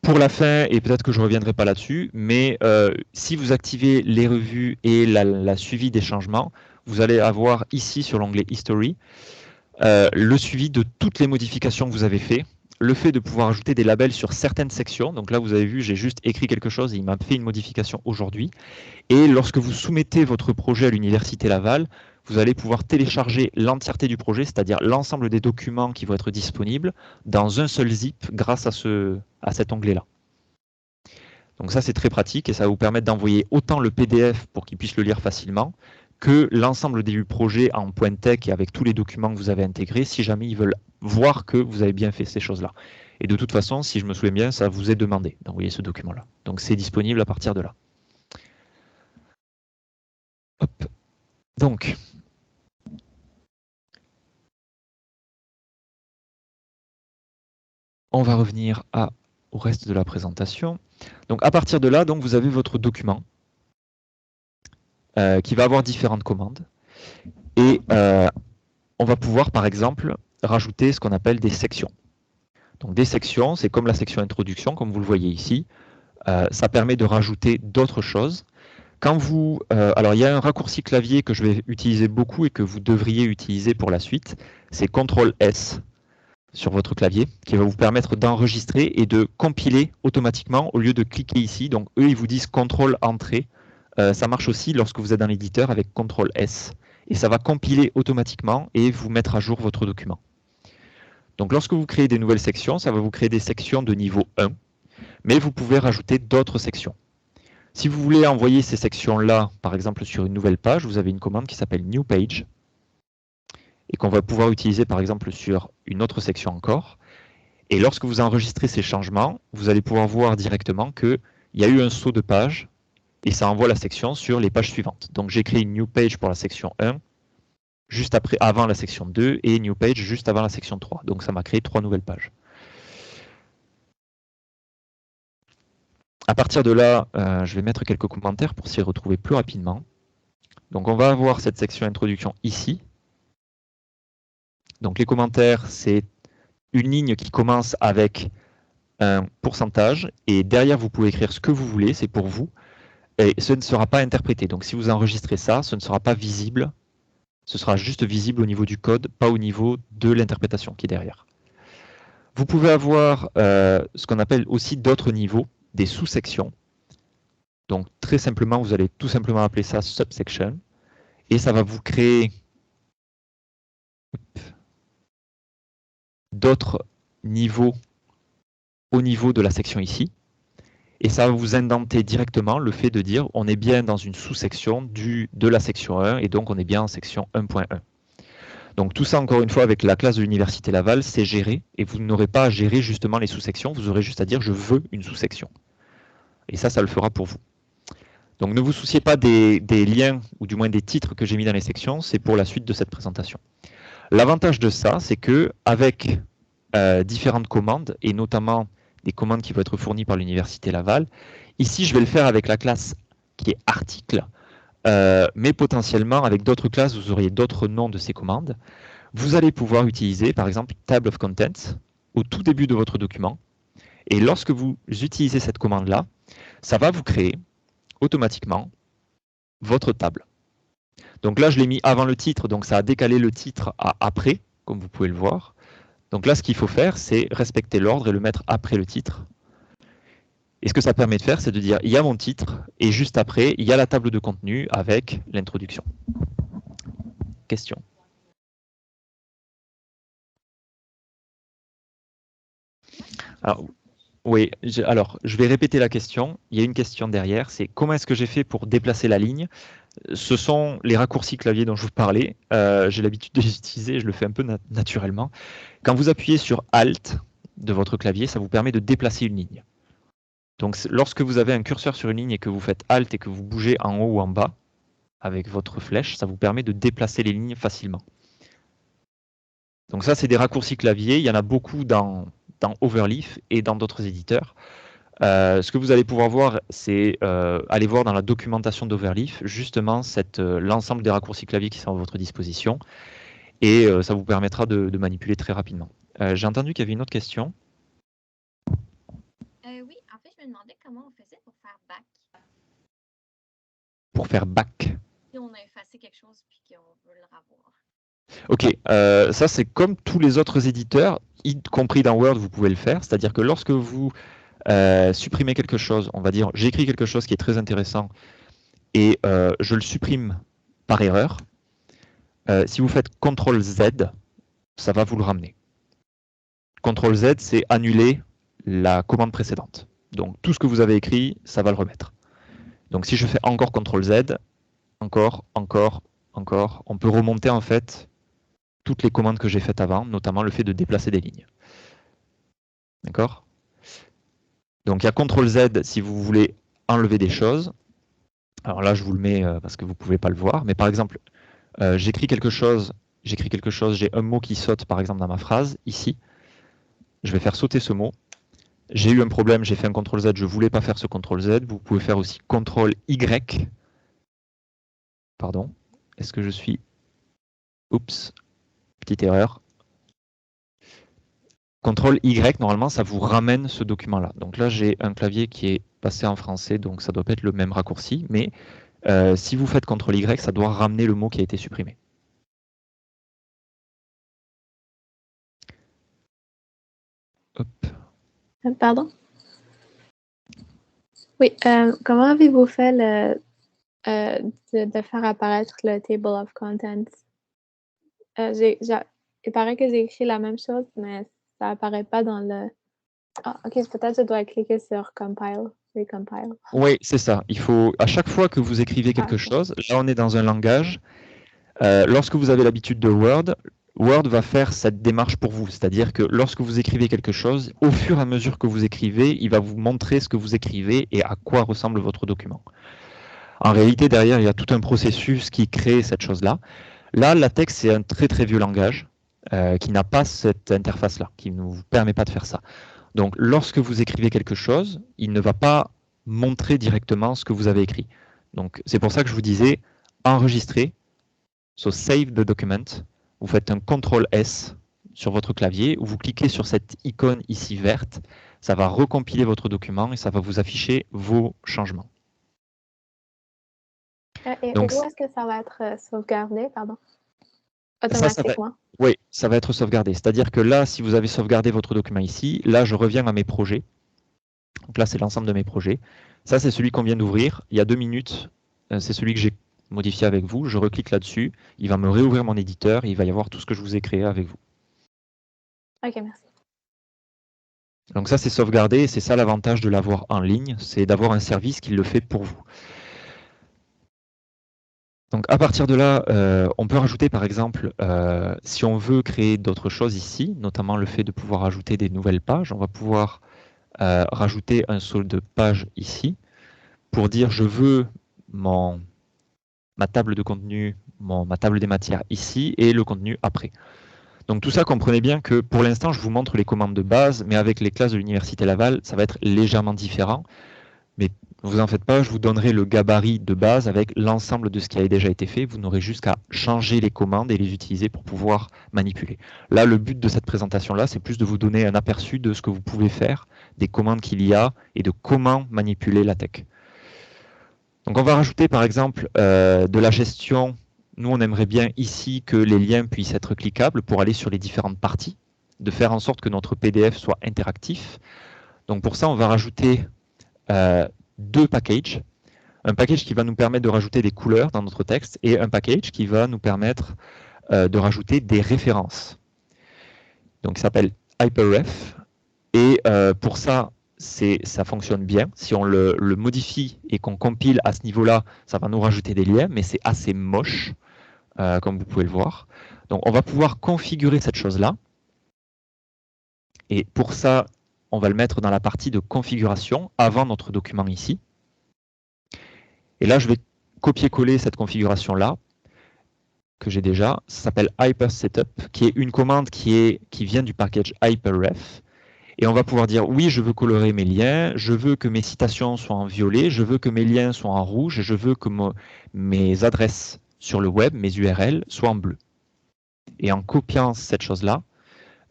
Pour la fin, et peut-être que je ne reviendrai pas là-dessus, mais si vous activez les revues et la suivi des changements, vous allez avoir ici sur l'onglet History le suivi de toutes les modifications que vous avez faites, le fait de pouvoir ajouter des labels sur certaines sections. Donc là, vous avez vu, j'ai juste écrit quelque chose et il m'a fait une modification aujourd'hui. Et lorsque vous soumettez votre projet à l'Université Laval, vous allez pouvoir télécharger l'entièreté du projet, c'est-à-dire l'ensemble des documents qui vont être disponibles dans un seul zip grâce à cet onglet-là. Donc ça, c'est très pratique et ça va vous permettre d'envoyer autant le PDF pour qu'ils puissent le lire facilement que l'ensemble du projet en .tex et avec tous les documents que vous avez intégrés, si jamais ils veulent voir que vous avez bien fait ces choses-là. Et de toute façon, si je me souviens bien, ça vous est demandé d'envoyer ce document-là. Donc c'est disponible à partir de là. Hop. Donc, on va revenir au reste de la présentation. Donc à partir de là, donc, vous avez votre document qui va avoir différentes commandes. Et on va pouvoir, par exemple, rajouter ce qu'on appelle des sections. Donc des sections, c'est comme la section introduction, comme vous le voyez ici. Ça permet de rajouter d'autres choses. Quand vous, alors il y a un raccourci clavier que je vais utiliser beaucoup et que vous devriez utiliser pour la suite, c'est CTRL-S sur votre clavier, qui va vous permettre d'enregistrer et de compiler automatiquement au lieu de cliquer ici. Donc eux, ils vous disent CTRL-Entrée. Ça marche aussi lorsque vous êtes dans l'éditeur avec CTRL-S. Et ça va compiler automatiquement et vous mettre à jour votre document. Donc lorsque vous créez des nouvelles sections, ça va vous créer des sections de niveau 1, mais vous pouvez rajouter d'autres sections. Si vous voulez envoyer ces sections-là, par exemple sur une nouvelle page, vous avez une commande qui s'appelle New Page et qu'on va pouvoir utiliser par exemple sur une autre section encore. Et lorsque vous enregistrez ces changements, vous allez pouvoir voir directement qu'il y a eu un saut de page et ça envoie la section sur les pages suivantes. Donc j'ai créé une New Page pour la section 1, juste avant la section 2 et New Page juste avant la section 3. Donc ça m'a créé 3 nouvelles pages. À partir de là, je vais mettre quelques commentaires pour s'y retrouver plus rapidement. Donc on va avoir cette section introduction ici. Donc les commentaires, c'est une ligne qui commence avec un pourcentage et derrière vous pouvez écrire ce que vous voulez, c'est pour vous. Et ce ne sera pas interprété. Donc si vous enregistrez ça, ce ne sera pas visible. Ce sera juste visible au niveau du code, pas au niveau de l'interprétation qui est derrière. Vous pouvez avoir ce qu'on appelle aussi d'autres niveaux, des sous-sections. Donc très simplement, vous allez tout simplement appeler ça subsection. Et ça va vous créer d'autres niveaux au niveau de la section ici. Et ça va vous indenter directement le fait de dire on est bien dans une sous-section de la section 1 et donc on est bien en section 1.1. Donc tout ça, encore une fois, avec la classe de l'Université Laval, c'est géré et vous n'aurez pas à gérer justement les sous-sections, vous aurez juste à dire je veux une sous-section. Et ça le fera pour vous. Donc ne vous souciez pas des liens ou du moins des titres que j'ai mis dans les sections, c'est pour la suite de cette présentation. L'avantage de ça, c'est que avec différentes commandes et notamment des commandes qui vont être fournies par l'Université Laval, ici je vais le faire avec la classe qui est article. mais potentiellement, avec d'autres classes, vous auriez d'autres noms de ces commandes. Vous allez pouvoir utiliser, par exemple, Table of Contents au tout début de votre document. Et lorsque vous utilisez cette commande-là, ça va vous créer automatiquement votre table. Donc là, je l'ai mis avant le titre, donc ça a décalé le titre à après, comme vous pouvez le voir. Donc là, ce qu'il faut faire, c'est respecter l'ordre et le mettre après le titre. Et ce que ça permet de faire, c'est de dire, il y a mon titre, et juste après, il y a la table de contenu avec l'introduction. Question. Alors, oui, je vais répéter la question. Il y a une question derrière, c'est comment est-ce que j'ai fait pour déplacer la ligne? Ce sont les raccourcis clavier dont je vous parlais. J'ai l'habitude de les utiliser, je le fais un peu naturellement. Quand vous appuyez sur Alt de votre clavier, ça vous permet de déplacer une ligne. Donc lorsque vous avez un curseur sur une ligne et que vous faites Alt et que vous bougez en haut ou en bas avec votre flèche, ça vous permet de déplacer les lignes facilement. Donc ça, c'est des raccourcis clavier. Il y en a beaucoup dans Overleaf et dans d'autres éditeurs. Ce que vous allez pouvoir voir, c'est aller voir dans la documentation d'Overleaf, justement, l'ensemble des raccourcis clavier qui sont à votre disposition. Et ça vous permettra de manipuler très rapidement. J'ai entendu qu'il y avait une autre question. Oui, en fait, je me demandais comment on faisait pour faire back. Pour faire back. Si on a effacé quelque chose puis qu'on veut le revoir. Ok, ça c'est comme tous les autres éditeurs, y compris dans Word, vous pouvez le faire. C'est-à-dire que lorsque vous supprimez quelque chose, on va dire j'écris quelque chose qui est très intéressant et je le supprime par erreur, si vous faites CTRL-Z, ça va vous le ramener. CTRL-Z, c'est annuler la commande précédente. Donc tout ce que vous avez écrit, ça va le remettre. Donc si je fais encore CTRL-Z, encore, on peut remonter en fait toutes les commandes que j'ai faites avant, notamment le fait de déplacer des lignes. D'accord? Donc il y a CTRL-Z si vous voulez enlever des choses. Alors là, je vous le mets parce que vous ne pouvez pas le voir. Mais par exemple, j'écris quelque chose, j'ai un mot qui saute par exemple dans ma phrase, ici. Je vais faire sauter ce mot. J'ai eu un problème, j'ai fait un CTRL-Z, je ne voulais pas faire ce CTRL-Z. Vous pouvez faire aussi CTRL-Y. Pardon, est-ce que je suis... Oups, petite erreur. CTRL-Y, normalement, ça vous ramène ce document-là. Donc là, j'ai un clavier qui est passé en français, donc ça doit pas être le même raccourci. Mais si vous faites CTRL-Y, ça doit ramener le mot qui a été supprimé. Hop. Pardon? Oui, comment avez-vous fait de faire apparaître le Table of Contents? Il paraît que j'ai écrit la même chose, mais ça apparaît pas dans le... Ah, ok, peut-être je dois cliquer sur Compile, Recompile. Oui, c'est ça. Il faut, à chaque fois que vous écrivez quelque chose, là on est dans un langage, lorsque vous avez l'habitude de Word, Word va faire cette démarche pour vous. C'est-à-dire que lorsque vous écrivez quelque chose, au fur et à mesure que vous écrivez, il va vous montrer ce que vous écrivez et à quoi ressemble votre document. En réalité, derrière, il y a tout un processus qui crée cette chose-là. Là, LaTeX, c'est un très très vieux langage qui n'a pas cette interface-là, qui ne vous permet pas de faire ça. Donc, lorsque vous écrivez quelque chose, il ne va pas montrer directement ce que vous avez écrit. Donc, c'est pour ça que je vous disais, enregistrer, so save the document, vous faites un CTRL-S sur votre clavier, ou vous cliquez sur cette icône ici verte, ça va recompiler votre document et ça va vous afficher vos changements. Et Donc, où est-ce que ça va être sauvegardé, pardon? Automatiquement? Oui, ça va être sauvegardé. C'est-à-dire que là, si vous avez sauvegardé votre document ici, là, je reviens à mes projets. Donc là, c'est l'ensemble de mes projets. Ça, c'est celui qu'on vient d'ouvrir il y a 2 minutes. C'est celui que j'ai modifié avec vous. Je reclique là-dessus. Il va me réouvrir mon éditeur et il va y avoir tout ce que je vous ai créé avec vous. Ok, merci. Donc ça, c'est sauvegardé et c'est ça l'avantage de l'avoir en ligne, c'est d'avoir un service qui le fait pour vous. Donc à partir de là, on peut rajouter par exemple, si on veut créer d'autres choses ici, notamment le fait de pouvoir ajouter des nouvelles pages, on va pouvoir rajouter un saut de page ici pour dire je veux ma table de contenu, ma table des matières ici et le contenu après. Donc tout ça, comprenez bien que pour l'instant, je vous montre les commandes de base, mais avec les classes de l'Université Laval, ça va être légèrement différent. Mais Ne vous en faites pas, je vous donnerai le gabarit de base avec l'ensemble de ce qui a déjà été fait. Vous n'aurez juste qu'à changer les commandes et les utiliser pour pouvoir manipuler. Là, le but de cette présentation-là, c'est plus de vous donner un aperçu de ce que vous pouvez faire, des commandes qu'il y a et de comment manipuler la tech. Donc on va rajouter par exemple de la gestion. Nous, on aimerait bien ici que les liens puissent être cliquables pour aller sur les différentes parties, de faire en sorte que notre PDF soit interactif. Donc pour ça, on va rajouter deux packages. Un package qui va nous permettre de rajouter des couleurs dans notre texte et un package qui va nous permettre de rajouter des références. Donc ça s'appelle HyperRef et pour ça, ça fonctionne bien. Si on le modifie et qu'on compile à ce niveau-là, ça va nous rajouter des liens, mais c'est assez moche, comme vous pouvez le voir. Donc on va pouvoir configurer cette chose-là. Et pour ça, on va le mettre dans la partie de configuration avant notre document ici. Et là, je vais copier-coller cette configuration-là que j'ai déjà. Ça s'appelle HyperSetup, qui est une commande qui vient du package HyperRef. Et on va pouvoir dire, oui, je veux colorer mes liens, je veux que mes citations soient en violet, je veux que mes liens soient en rouge, et je veux que mes adresses sur le web, mes URL, soient en bleu. Et en copiant cette chose-là,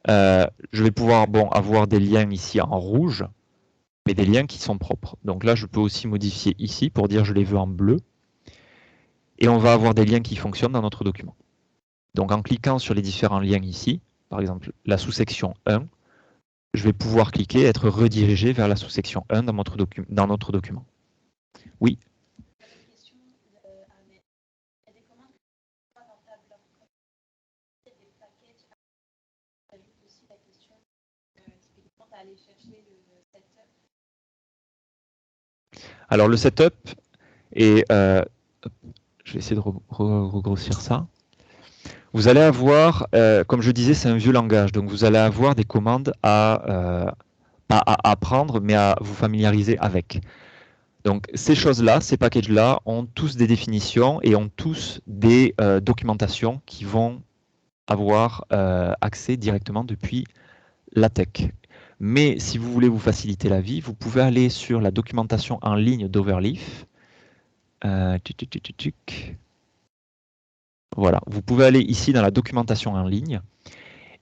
je vais pouvoir avoir des liens ici en rouge, mais des liens qui sont propres. Donc là, je peux aussi modifier ici pour dire je les veux en bleu. Et on va avoir des liens qui fonctionnent dans notre document. Donc en cliquant sur les différents liens ici, par exemple la sous-section 1, je vais pouvoir cliquer et être redirigé vers la sous-section 1 dans notre document. Oui. Alors le setup est, je vais essayer de regrossir ça. Vous allez avoir, comme je disais, c'est un vieux langage, donc vous allez avoir des commandes pas à apprendre, mais à vous familiariser avec. Donc ces choses-là, ces packages-là ont tous des définitions et ont tous des documentations qui vont avoir accès directement depuis la tech. Mais si vous voulez vous faciliter la vie, vous pouvez aller sur la documentation en ligne d'Overleaf. Voilà, vous pouvez aller ici dans la documentation en ligne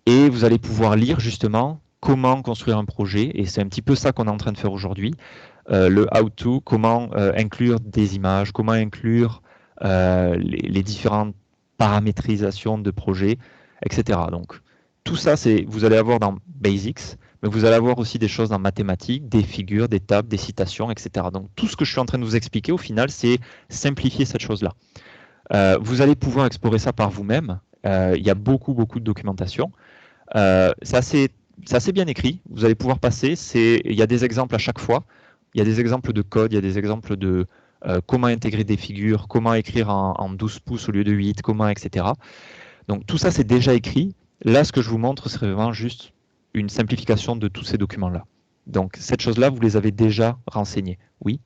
et vous allez pouvoir lire justement comment construire un projet. Et c'est un petit peu ça qu'on est en train de faire aujourd'hui. Le how-to, comment inclure des images, comment inclure les différentes paramétrisations de projets, etc. Donc tout ça, vous allez avoir dans Basics, mais vous allez avoir aussi des choses dans mathématiques, des figures, des tables, des citations, etc. Donc tout ce que je suis en train de vous expliquer, au final, c'est simplifier cette chose-là. Vous allez pouvoir explorer ça par vous-même. Il y a beaucoup de documentation. C'est assez bien écrit. Vous allez pouvoir passer. Il y a des exemples à chaque fois. Il y a des exemples de code, il y a des exemples de comment intégrer des figures, comment écrire en 12 pouces au lieu de 8, comment, etc. Donc tout ça, c'est déjà écrit. Là, ce que je vous montre, serait vraiment juste une simplification de tous ces documents-là. Donc cette chose-là, vous les avez déjà renseignés. Oui.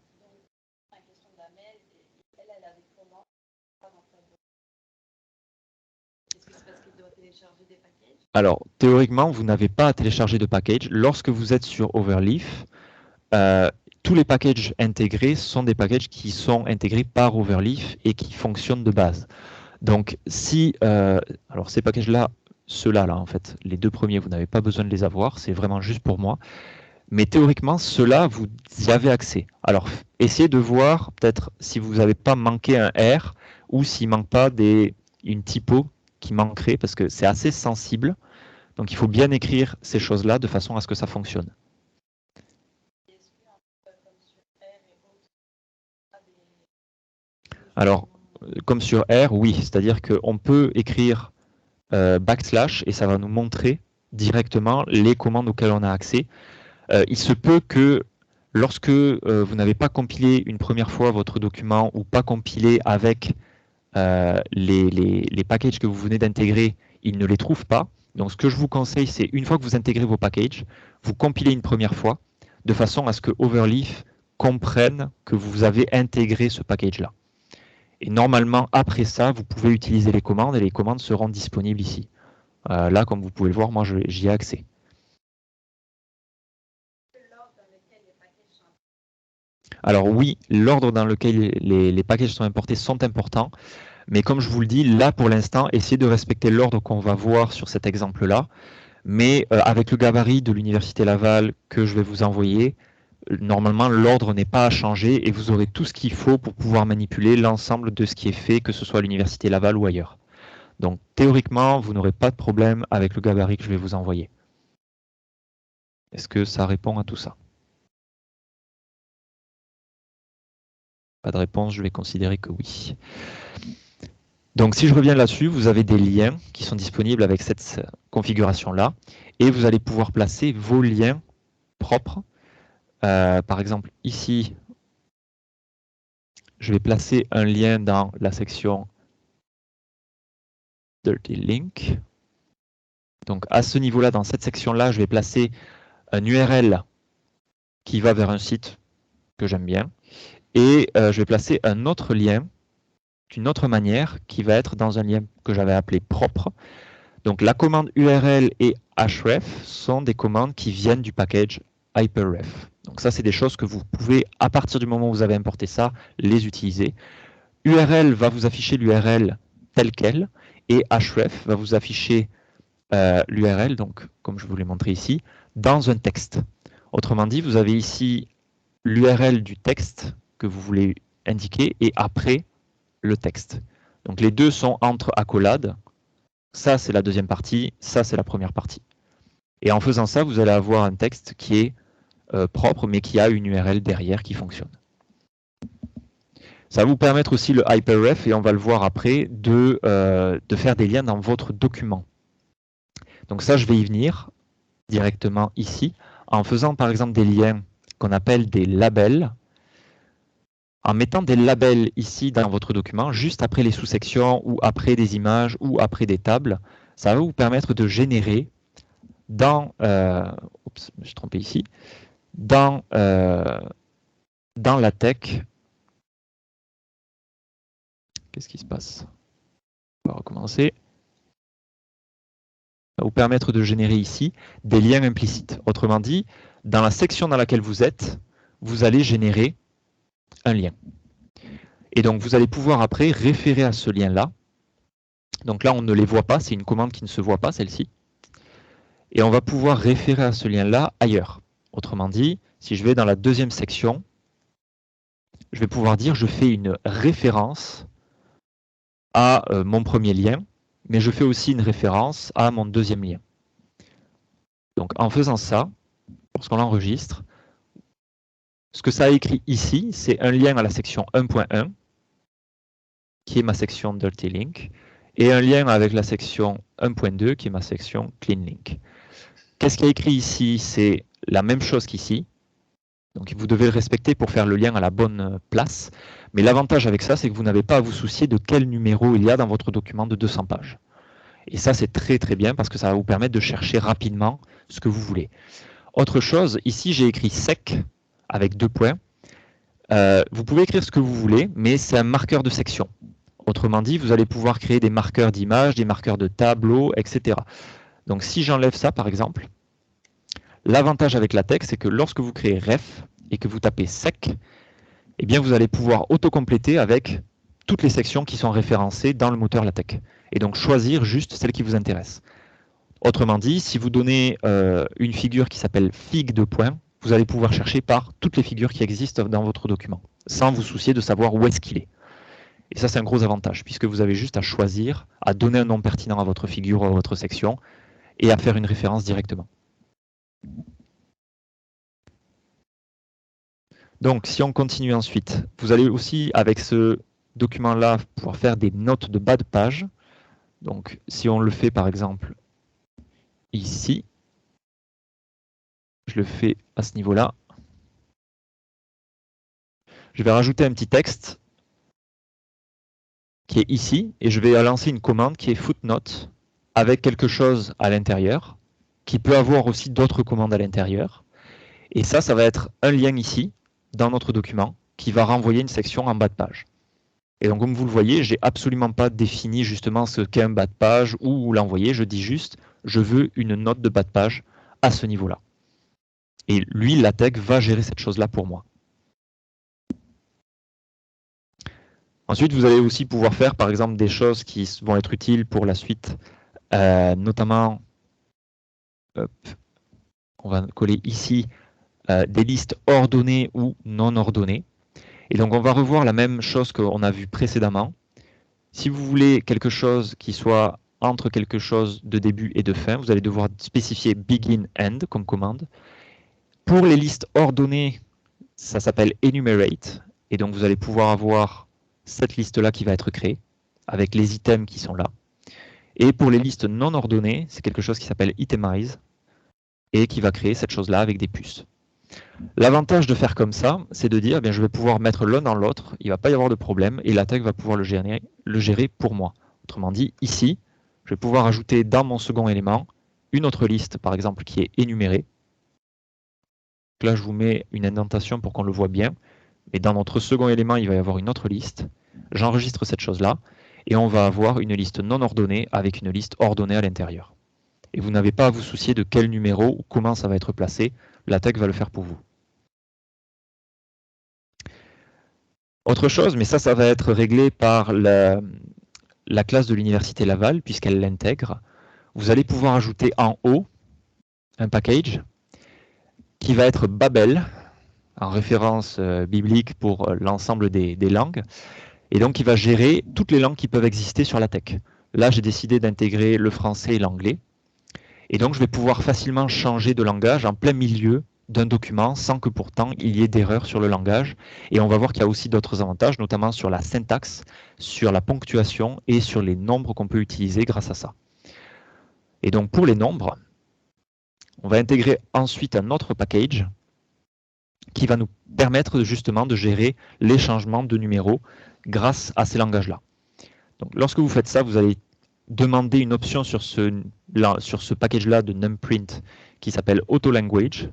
Alors, théoriquement, vous n'avez pas à télécharger de package. Lorsque vous êtes sur Overleaf, tous les packages intégrés sont des packages qui sont intégrés par Overleaf et qui fonctionnent de base. Donc, alors ces packages-là, ceux-là, en fait, les deux premiers, vous n'avez pas besoin de les avoir, c'est vraiment juste pour moi. Mais théoriquement, ceux-là, vous y avez accès. Alors, essayez de voir peut-être si vous n'avez pas manqué un R ou s'il ne manque pas une typo qui manquerait, parce que c'est assez sensible. Donc, il faut bien écrire ces choses-là de façon à ce que ça fonctionne. Alors, comme sur R, oui, c'est-à-dire qu'on peut écrire backslash et ça va nous montrer directement les commandes auxquelles on a accès. Il se peut que lorsque vous n'avez pas compilé une première fois votre document ou pas compilé avec les packages que vous venez d'intégrer, il ne les trouve pas. Donc ce que je vous conseille, c'est une fois que vous intégrez vos packages, vous compilez une première fois de façon à ce que Overleaf comprenne que vous avez intégré ce package-là. Et normalement, après ça, vous pouvez utiliser les commandes et les commandes seront disponibles ici. Là, comme vous pouvez le voir, moi, j'y ai accès. Alors oui, l'ordre dans lequel les packages sont importés sont importants, mais comme je vous le dis, là pour l'instant, essayez de respecter l'ordre qu'on va voir sur cet exemple-là, mais avec le gabarit de l'Université Laval que je vais vous envoyer, normalement l'ordre n'est pas à changer et vous aurez tout ce qu'il faut pour pouvoir manipuler l'ensemble de ce qui est fait, que ce soit à l'Université Laval ou ailleurs. Donc théoriquement, vous n'aurez pas de problème avec le gabarit que je vais vous envoyer. Est-ce que ça répond à tout ça? Pas de réponse, je vais considérer que oui. Donc si je reviens là-dessus, vous avez des liens qui sont disponibles avec cette configuration-là et vous allez pouvoir placer vos liens propres. Par exemple, ici, je vais placer un lien dans la section Dirty Link. Donc à ce niveau-là, dans cette section-là, je vais placer un URL qui va vers un site que j'aime bien. Et je vais placer un autre lien d'une autre manière qui va être dans un lien que j'avais appelé propre. Donc la commande URL et href sont des commandes qui viennent du package hyperref. Donc ça, c'est des choses que vous pouvez, à partir du moment où vous avez importé ça, les utiliser. URL va vous afficher l'URL telle quelle et href va vous afficher l'URL, donc comme je vous l'ai montré ici, dans un texte. Autrement dit, vous avez ici l'URL du texte que vous voulez indiquer et après le texte. Donc les deux sont entre accolades. Ça, c'est la deuxième partie, ça, c'est la première partie. Et en faisant ça, vous allez avoir un texte qui est propre, mais qui a une URL derrière qui fonctionne. Ça va vous permettre aussi le hyperref, et on va le voir après, de faire des liens dans votre document. Donc ça, je vais y venir directement ici, en faisant par exemple des liens qu'on appelle des labels. En mettant des labels ici dans votre document, juste après les sous-sections ou après des images ou après des tables, ça va vous permettre de générer dans, oups, je me suis trompé ici, dans LaTeX. Qu'est-ce qui se passe? On va recommencer. Ça va vous permettre de générer ici des liens implicites. Autrement dit, dans la section dans laquelle vous êtes, vous allez générer un lien. Et donc, vous allez pouvoir après référer à ce lien-là. Donc là, on ne les voit pas, c'est une commande qui ne se voit pas, celle-ci. Et on va pouvoir référer à ce lien-là ailleurs. Autrement dit, si je vais dans la deuxième section, je vais pouvoir dire je fais une référence à mon premier lien, mais je fais aussi une référence à mon deuxième lien. Donc en faisant ça, lorsqu'on l'enregistre, ce que ça a écrit ici, c'est un lien à la section 1.1, qui est ma section Dirty Link, et un lien avec la section 1.2, qui est ma section Clean Link. Qu'est-ce qu'il y a écrit ici? C'est la même chose qu'ici. Donc vous devez le respecter pour faire le lien à la bonne place. Mais l'avantage avec ça, c'est que vous n'avez pas à vous soucier de quel numéro il y a dans votre document de 200 pages. Et ça, c'est très très bien parce que ça va vous permettre de chercher rapidement ce que vous voulez. Autre chose, ici j'ai écrit sec avec 2 points. Vous pouvez écrire ce que vous voulez, mais c'est un marqueur de section. Autrement dit, vous allez pouvoir créer des marqueurs d'images, des marqueurs de tableaux, etc. Donc si j'enlève ça, par exemple, l'avantage avec LaTeX, c'est que lorsque vous créez ref et que vous tapez sec, eh bien vous allez pouvoir autocompléter avec toutes les sections qui sont référencées dans le moteur LaTeX. Et donc choisir juste celle qui vous intéresse. Autrement dit, si vous donnez une figure qui s'appelle fig de points, vous allez pouvoir chercher par toutes les figures qui existent dans votre document, sans vous soucier de savoir où est-ce qu'il est. Et ça, c'est un gros avantage, puisque vous avez juste à choisir, à donner un nom pertinent à votre figure ou à votre section, et à faire une référence directement. Donc, si on continue ensuite, vous allez aussi, avec ce document-là, pouvoir faire des notes de bas de page. Donc, si on le fait, par exemple, ici, je le fais à ce niveau-là. Je vais rajouter un petit texte qui est ici, et je vais lancer une commande qui est footnote, avec quelque chose à l'intérieur, qui peut avoir aussi d'autres commandes à l'intérieur. Et ça va être un lien ici, dans notre document, qui va renvoyer une section en bas de page. Et donc, comme vous le voyez, j'ai absolument pas défini justement ce qu'est un bas de page ou où l'envoyer. Je dis juste, je veux une note de bas de page à ce niveau-là. Et lui, LaTeX va gérer cette chose-là pour moi. Ensuite, vous allez aussi pouvoir faire, par exemple, des choses qui vont être utiles pour la suite, notamment, hop, on va coller ici, des listes ordonnées ou non ordonnées. Et donc, on va revoir la même chose qu'on a vu précédemment. Si vous voulez quelque chose qui soit entre quelque chose de début et de fin, vous allez devoir spécifier begin, end comme commande. Pour les listes ordonnées, ça s'appelle enumerate. Et donc, vous allez pouvoir avoir cette liste-là qui va être créée avec les items qui sont là. Et pour les listes non ordonnées, c'est quelque chose qui s'appelle itemize et qui va créer cette chose-là avec des puces. L'avantage de faire comme ça, c'est de dire, eh bien, je vais pouvoir mettre l'un dans l'autre, il ne va pas y avoir de problème, et l'attaque va pouvoir le gérer pour moi. Autrement dit, ici, je vais pouvoir ajouter dans mon second élément une autre liste, par exemple, qui est énumérée. Là, je vous mets une indentation pour qu'on le voit bien, mais dans notre second élément, il va y avoir une autre liste. J'enregistre cette chose-là, et on va avoir une liste non ordonnée avec une liste ordonnée à l'intérieur. Et vous n'avez pas à vous soucier de quel numéro ou comment ça va être placé, l'attaque va le faire pour vous. Autre chose, mais ça va être réglé par la classe de l'Université Laval, puisqu'elle l'intègre. Vous allez pouvoir ajouter en haut un package qui va être Babel, en référence biblique pour l'ensemble des langues, et donc qui va gérer toutes les langues qui peuvent exister sur la tech. Là, j'ai décidé d'intégrer le français et l'anglais, et donc je vais pouvoir facilement changer de langage en plein milieu d'un document sans que pourtant il y ait d'erreur sur le langage. Et on va voir qu'il y a aussi d'autres avantages, notamment sur la syntaxe, sur la ponctuation et sur les nombres qu'on peut utiliser grâce à ça. Et donc pour les nombres, on va intégrer ensuite un autre package qui va nous permettre justement de gérer les changements de numéros grâce à ces langages-là. Donc lorsque vous faites ça, vous allez demander une option sur ce package-là de numprint qui s'appelle AutoLanguage,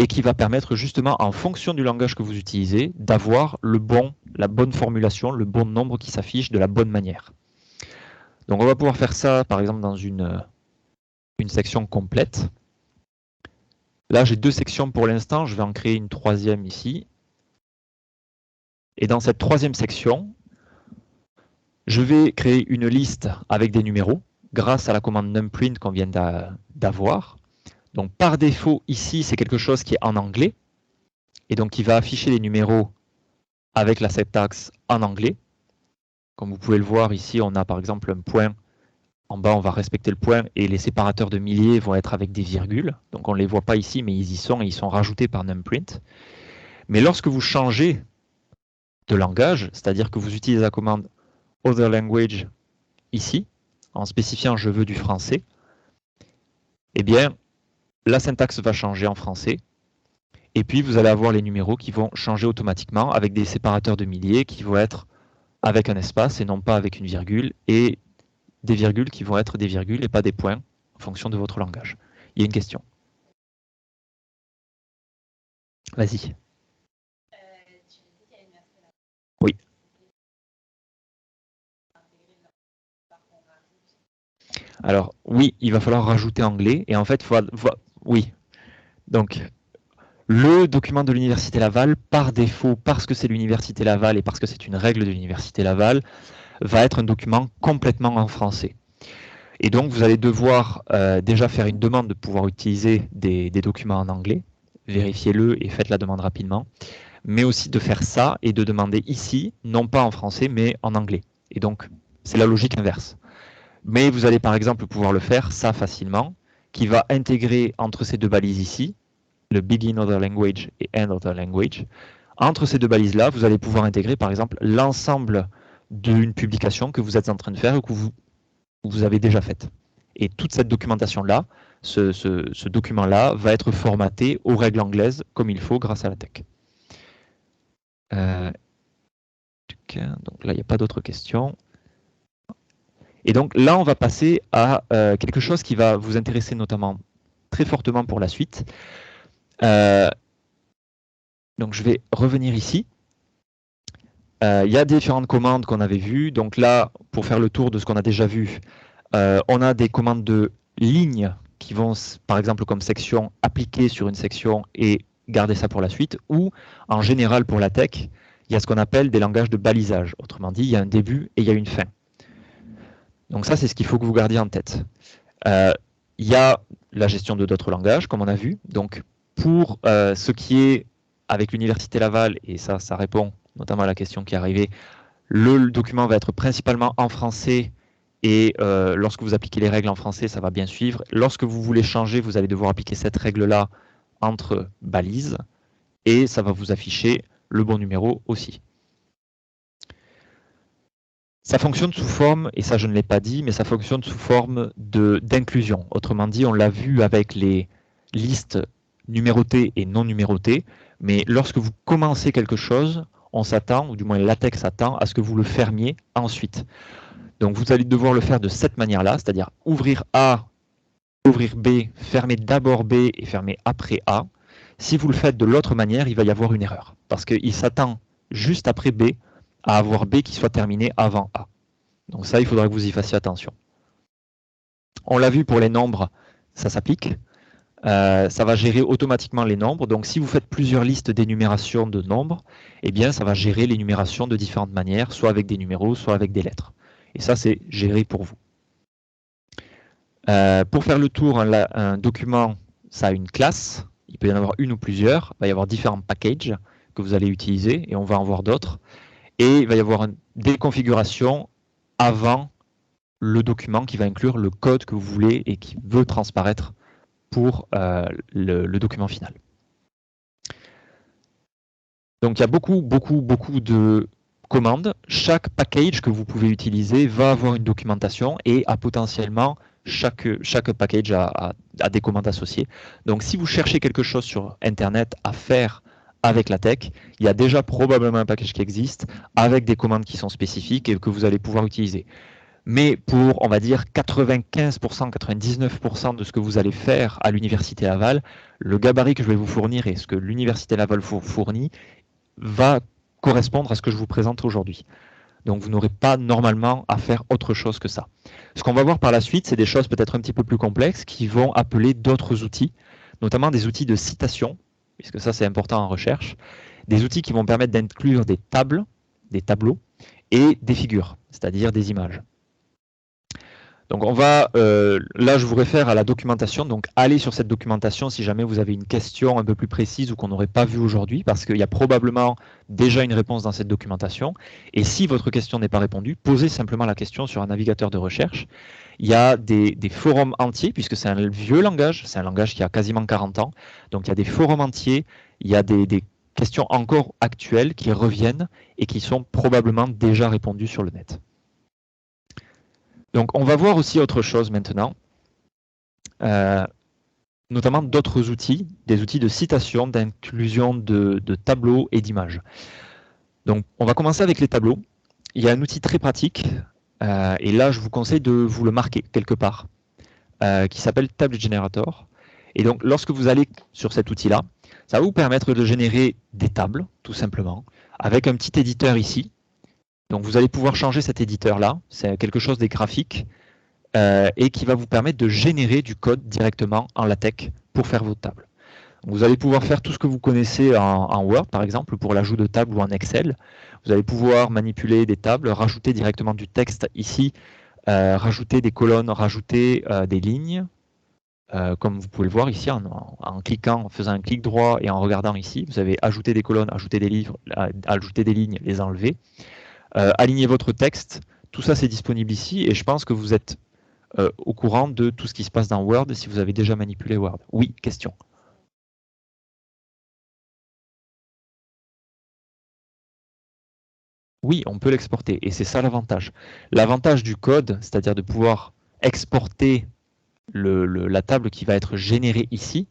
et qui va permettre justement, en fonction du langage que vous utilisez, d'avoir la bonne formulation, le bon nombre qui s'affiche de la bonne manière. Donc on va pouvoir faire ça, par exemple, dans une section complète. Là, j'ai deux sections pour l'instant, je vais en créer une troisième ici. Et dans cette troisième section, je vais créer une liste avec des numéros, grâce à la commande numprint qu'on vient d'avoir. Donc par défaut, ici, c'est quelque chose qui est en anglais, et donc qui va afficher les numéros avec la syntaxe en anglais. Comme vous pouvez le voir ici, on a par exemple un point. En bas, on va respecter le point, et les séparateurs de milliers vont être avec des virgules. Donc on ne les voit pas ici, mais ils y sont, et ils sont rajoutés par numprint. Mais lorsque vous changez de langage, c'est-à-dire que vous utilisez la commande Other Language ici, en spécifiant je veux du français, eh bien, la syntaxe va changer en français, et puis vous allez avoir les numéros qui vont changer automatiquement avec des séparateurs de milliers qui vont être avec un espace et non pas avec une virgule, et des virgules qui vont être des virgules et pas des points en fonction de votre langage. Il y a une question. Vas-y. Oui. Alors, oui, il va falloir rajouter anglais, et en fait, oui. Donc, le document de l'Université Laval, par défaut, parce que c'est l'Université Laval et parce que c'est une règle de l'Université Laval, va être un document complètement en français. Et donc, vous allez devoir déjà faire une demande de pouvoir utiliser des documents en anglais. Vérifiez-le et faites la demande rapidement. Mais aussi de faire ça et de demander ici, non pas en français, mais en anglais. Et donc, c'est la logique inverse. Mais vous allez par exemple pouvoir le faire, ça facilement, qui va intégrer entre ces deux balises ici, le begin other language et end other language. Entre ces deux balises-là, vous allez pouvoir intégrer par exemple l'ensemble d'une publication que vous êtes en train de faire ou que vous avez déjà faite. Et toute cette documentation-là, ce document-là va être formaté aux règles anglaises comme il faut grâce à la tech. Donc là, il n'y a pas d'autres questions. Et donc là, on va passer à quelque chose qui va vous intéresser notamment très fortement pour la suite. Donc je vais revenir ici. Il y a différentes commandes qu'on avait vues. Donc là, pour faire le tour de ce qu'on a déjà vu, on a des commandes de ligne qui vont, par exemple, comme section, appliquer sur une section et garder ça pour la suite. Ou, en général, pour la tech, il y a ce qu'on appelle des langages de balisage. Autrement dit, il y a un début et il y a une fin. Donc ça, c'est ce qu'il faut que vous gardiez en tête. Il y a la gestion de d'autres langages, comme on a vu. Donc, pour ce qui est avec l'Université Laval, et ça répond notamment à la question qui est arrivée, le document va être principalement en français et lorsque vous appliquez les règles en français, ça va bien suivre. Lorsque vous voulez changer, vous allez devoir appliquer cette règle-là entre balises et ça va vous afficher le bon numéro aussi. Ça fonctionne sous forme, et ça je ne l'ai pas dit, mais ça fonctionne sous forme d'inclusion. Autrement dit, on l'a vu avec les listes numérotées et non numérotées, mais lorsque vous commencez quelque chose, on s'attend, ou du moins LaTeX s'attend, à ce que vous le fermiez ensuite. Donc vous allez devoir le faire de cette manière-là, c'est-à-dire ouvrir A, ouvrir B, fermer d'abord B et fermer après A. Si vous le faites de l'autre manière, il va y avoir une erreur, parce qu'il s'attend juste après B à avoir B qui soit terminé avant A. Donc ça, il faudra que vous y fassiez attention. On l'a vu pour les nombres, ça s'applique. Ça va gérer automatiquement les nombres. Donc si vous faites plusieurs listes d'énumération de nombres, eh bien ça va gérer l'énumération de différentes manières, soit avec des numéros, soit avec des lettres. Et ça, c'est géré pour vous. Pour faire le tour, un document, ça a une classe. Il peut y en avoir une ou plusieurs. Il va y avoir différents packages que vous allez utiliser, et on va en voir d'autres. Et il va y avoir des configurations avant le document qui va inclure le code que vous voulez et qui veut transparaître pour le document final. Donc il y a beaucoup de commandes. Chaque package que vous pouvez utiliser va avoir une documentation et a potentiellement chaque package a des commandes associées. Donc si vous cherchez quelque chose sur Internet à faire avec LaTeX, il y a déjà probablement un package qui existe avec des commandes qui sont spécifiques et que vous allez pouvoir utiliser. Mais pour, on va dire, 95%, 99% de ce que vous allez faire à l'Université Laval, le gabarit que je vais vous fournir et ce que l'Université Laval vous fournit va correspondre à ce que je vous présente aujourd'hui. Donc vous n'aurez pas normalement à faire autre chose que ça. Ce qu'on va voir par la suite, c'est des choses peut-être un petit peu plus complexes qui vont appeler d'autres outils, notamment des outils de citation, puisque ça c'est important en recherche, des outils qui vont permettre d'inclure des tables, des tableaux et des figures, c'est-à-dire des images. Donc on va, là je vous réfère à la documentation, donc allez sur cette documentation si jamais vous avez une question un peu plus précise ou qu'on n'aurait pas vu aujourd'hui, parce qu'il y a probablement déjà une réponse dans cette documentation, et si votre question n'est pas répondue, posez simplement la question sur un navigateur de recherche. Il y a des forums entiers, puisque c'est un vieux langage, c'est un langage qui a quasiment 40 ans, donc il y a des forums entiers, il y a des questions encore actuelles qui reviennent et qui sont probablement déjà répondues sur le net. Donc on va voir aussi autre chose maintenant, notamment d'autres outils, des outils de citation, d'inclusion de tableaux et d'images. Donc on va commencer avec les tableaux. Il y a un outil très pratique, et là je vous conseille de vous le marquer quelque part, qui s'appelle Table Generator. Et donc lorsque vous allez sur cet outil-là, ça va vous permettre de générer des tables, tout simplement, avec un petit éditeur ici. Donc vous allez pouvoir changer cet éditeur-là, c'est quelque chose des graphiques, et qui va vous permettre de générer du code directement en LaTeX pour faire vos tables. Vous allez pouvoir faire tout ce que vous connaissez en Word, par exemple, pour l'ajout de tables ou en Excel. Vous allez pouvoir manipuler des tables, rajouter directement du texte ici, rajouter des colonnes, rajouter des lignes, comme vous pouvez le voir ici, en cliquant, en faisant un clic droit et en regardant ici. Vous avez ajouté des colonnes, ajouté des livres, ajouter des lignes, les enlever. Aligner votre texte, tout ça c'est disponible ici et je pense que vous êtes au courant de tout ce qui se passe dans Word si vous avez déjà manipulé Word. Oui, question. Oui, on peut l'exporter et c'est ça l'avantage. L'avantage du code, c'est-à-dire de pouvoir exporter la table qui va être générée ici,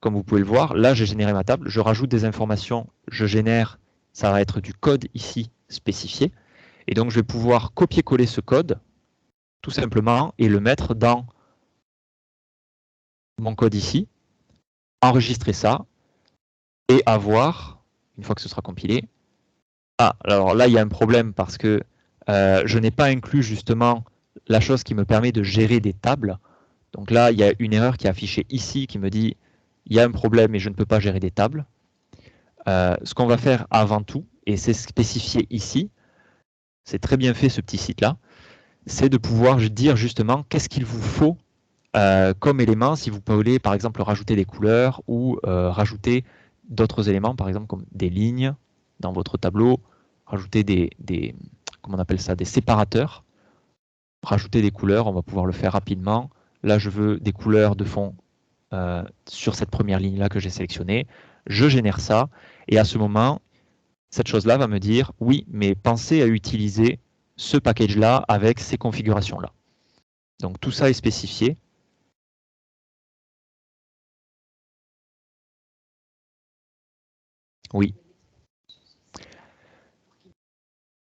comme vous pouvez le voir, là j'ai généré ma table, je rajoute des informations, je génère, ça va être du code ici spécifié. Et donc, je vais pouvoir copier-coller ce code, tout simplement, et le mettre dans mon code ici, enregistrer ça, et avoir, une fois que ce sera compilé, alors là, il y a un problème parce que je n'ai pas inclus justement la chose qui me permet de gérer des tables. Donc là, il y a une erreur qui est affichée ici qui me dit il y a un problème et je ne peux pas gérer des tables. Ce qu'on va faire avant tout, et c'est spécifié ici, c'est très bien fait ce petit site-là, c'est de pouvoir dire justement qu'est-ce qu'il vous faut comme élément si vous voulez par exemple rajouter des couleurs ou rajouter d'autres éléments, par exemple comme des lignes dans votre tableau, rajouter comment on appelle ça, des séparateurs, rajouter des couleurs, on va pouvoir le faire rapidement. Là, je veux des couleurs de fond sur cette première ligne-là que j'ai sélectionnée. Je génère ça, et à ce moment, cette chose-là va me dire, oui, mais pensez à utiliser ce package-là avec ces configurations-là. Donc tout ça est spécifié. Oui.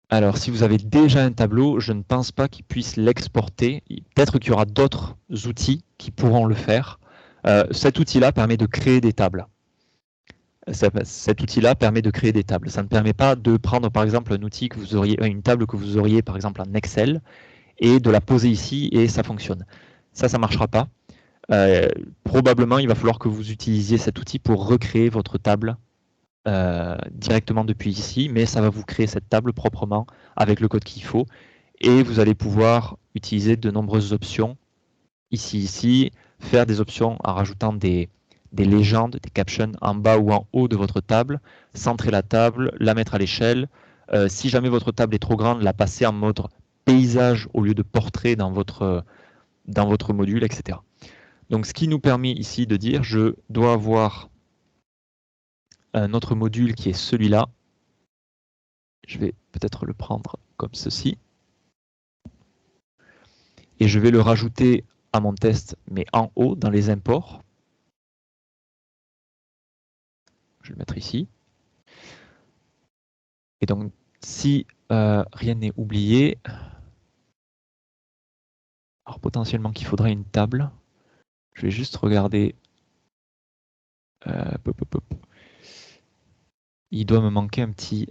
Alors, si vous avez déjà un tableau, je ne pense pas qu'il puisse l'exporter. Peut-être qu'il y aura d'autres outils qui pourront le faire. Cet outil-là permet de créer des tables. Cet outil-là permet de créer des tables. Ça ne permet pas de prendre, par exemple, un outil que vous auriez, une table que vous auriez, par exemple, en Excel, et de la poser ici, et ça fonctionne. Ça ne marchera pas. Probablement, il va falloir que vous utilisiez cet outil pour recréer votre table directement depuis ici, mais ça va vous créer cette table proprement avec le code qu'il faut, et vous allez pouvoir utiliser de nombreuses options ici, faire des options en rajoutant des légendes, des captions en bas ou en haut de votre table, centrer la table, la mettre à l'échelle. Si jamais votre table est trop grande, la passer en mode paysage au lieu de portrait dans votre module, etc. Donc ce qui nous permet ici de dire, je dois avoir un autre module qui est celui-là. Je vais peut-être le prendre comme ceci. Et je vais le rajouter à mon test, mais en haut, dans les imports. Je vais le mettre ici. Et donc, si rien n'est oublié, alors potentiellement qu'il faudrait une table. Je vais juste regarder. Il doit me manquer un petit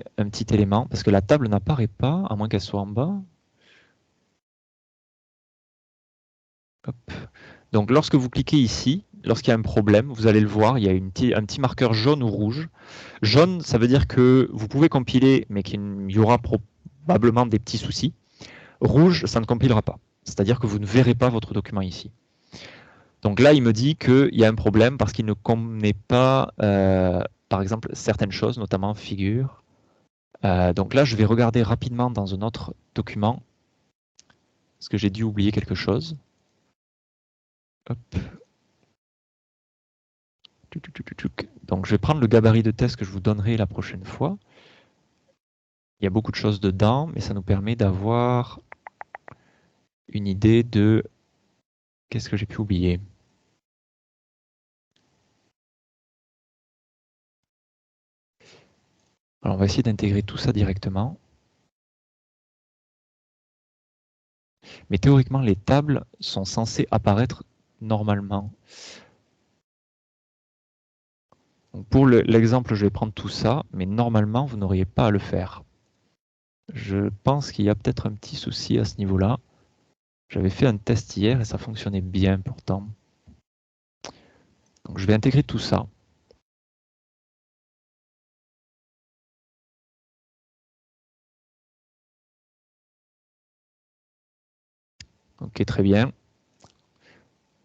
élément, parce que la table n'apparaît pas, à moins qu'elle soit en bas. Hop. Donc lorsque vous cliquez ici, lorsqu'il y a un problème, vous allez le voir, il y a un petit marqueur jaune ou rouge. Jaune, ça veut dire que vous pouvez compiler, mais qu'il y aura probablement des petits soucis. Rouge, ça ne compilera pas. C'est-à-dire que vous ne verrez pas votre document ici. Donc là, il me dit qu'il y a un problème parce qu'il ne connaît pas, par exemple, certaines choses, notamment figure. Donc là, je vais regarder rapidement dans un autre document, parce que j'ai dû oublier quelque chose. Hop. Donc je vais prendre le gabarit de test que je vous donnerai la prochaine fois. Il y a beaucoup de choses dedans, mais ça nous permet d'avoir une idée de qu'est-ce que j'ai pu oublier. Alors on va essayer d'intégrer tout ça directement. Mais théoriquement, les tables sont censées apparaître normalement. Donc pour l'exemple, je vais prendre tout ça, mais normalement, vous n'auriez pas à le faire. Je pense qu'il y a peut-être un petit souci à ce niveau-là. J'avais fait un test hier et ça fonctionnait bien pourtant. Donc je vais intégrer tout ça. Ok, très bien.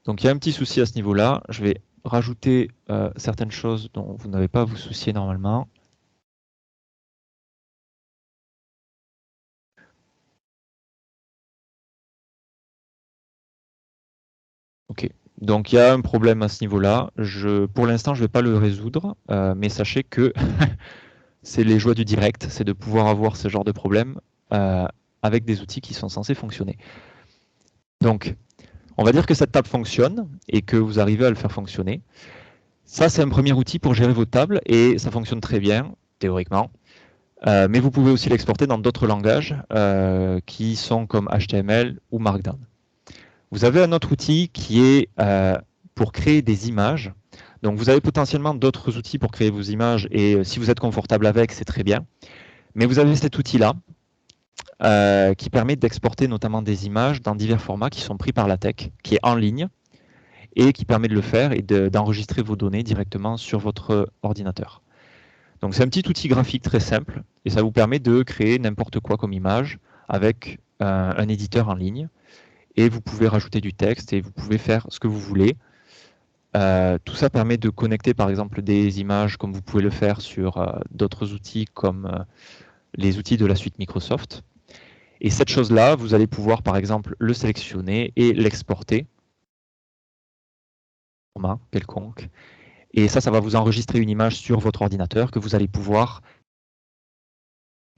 Donc il y a un petit souci à ce niveau-là. Je vais rajouter certaines choses dont vous n'avez pas à vous soucier normalement. Ok, donc il y a un problème à ce niveau-là. Pour l'instant, je ne vais pas le résoudre, mais sachez que c'est les joies du direct, c'est de pouvoir avoir ce genre de problème avec des outils qui sont censés fonctionner. Donc, on va dire que cette table fonctionne et que vous arrivez à le faire fonctionner. Ça, c'est un premier outil pour gérer vos tables et ça fonctionne très bien, théoriquement. Mais vous pouvez aussi l'exporter dans d'autres langages qui sont comme HTML ou Markdown. Vous avez un autre outil qui est pour créer des images. Donc vous avez potentiellement d'autres outils pour créer vos images et si vous êtes confortable avec, c'est très bien. Mais vous avez cet outil-là qui permet d'exporter notamment des images dans divers formats qui sont pris par la tech, qui est en ligne et qui permet de le faire et d'enregistrer vos données directement sur votre ordinateur. Donc c'est un petit outil graphique très simple et ça vous permet de créer n'importe quoi comme image avec un éditeur en ligne et vous pouvez rajouter du texte et vous pouvez faire ce que vous voulez. Tout ça permet de connecter par exemple des images comme vous pouvez le faire sur d'autres outils comme les outils de la suite Microsoft. Et cette chose-là, vous allez pouvoir par exemple le sélectionner et l'exporter format quelconque. Et ça va vous enregistrer une image sur votre ordinateur que vous allez pouvoir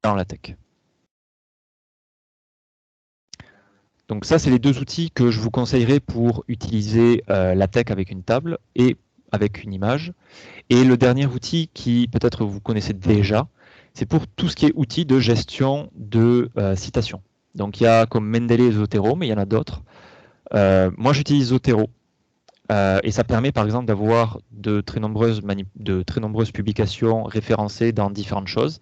dans la tech. Donc ça, c'est les deux outils que je vous conseillerais pour utiliser la tech avec une table et avec une image. Et le dernier outil qui peut-être vous connaissez déjà, c'est pour tout ce qui est outil de gestion de citations. Donc il y a comme Mendeley et Zotero, mais il y en a d'autres. Moi, j'utilise Zotero. Et ça permet par exemple d'avoir de très nombreuses publications référencées dans différentes choses.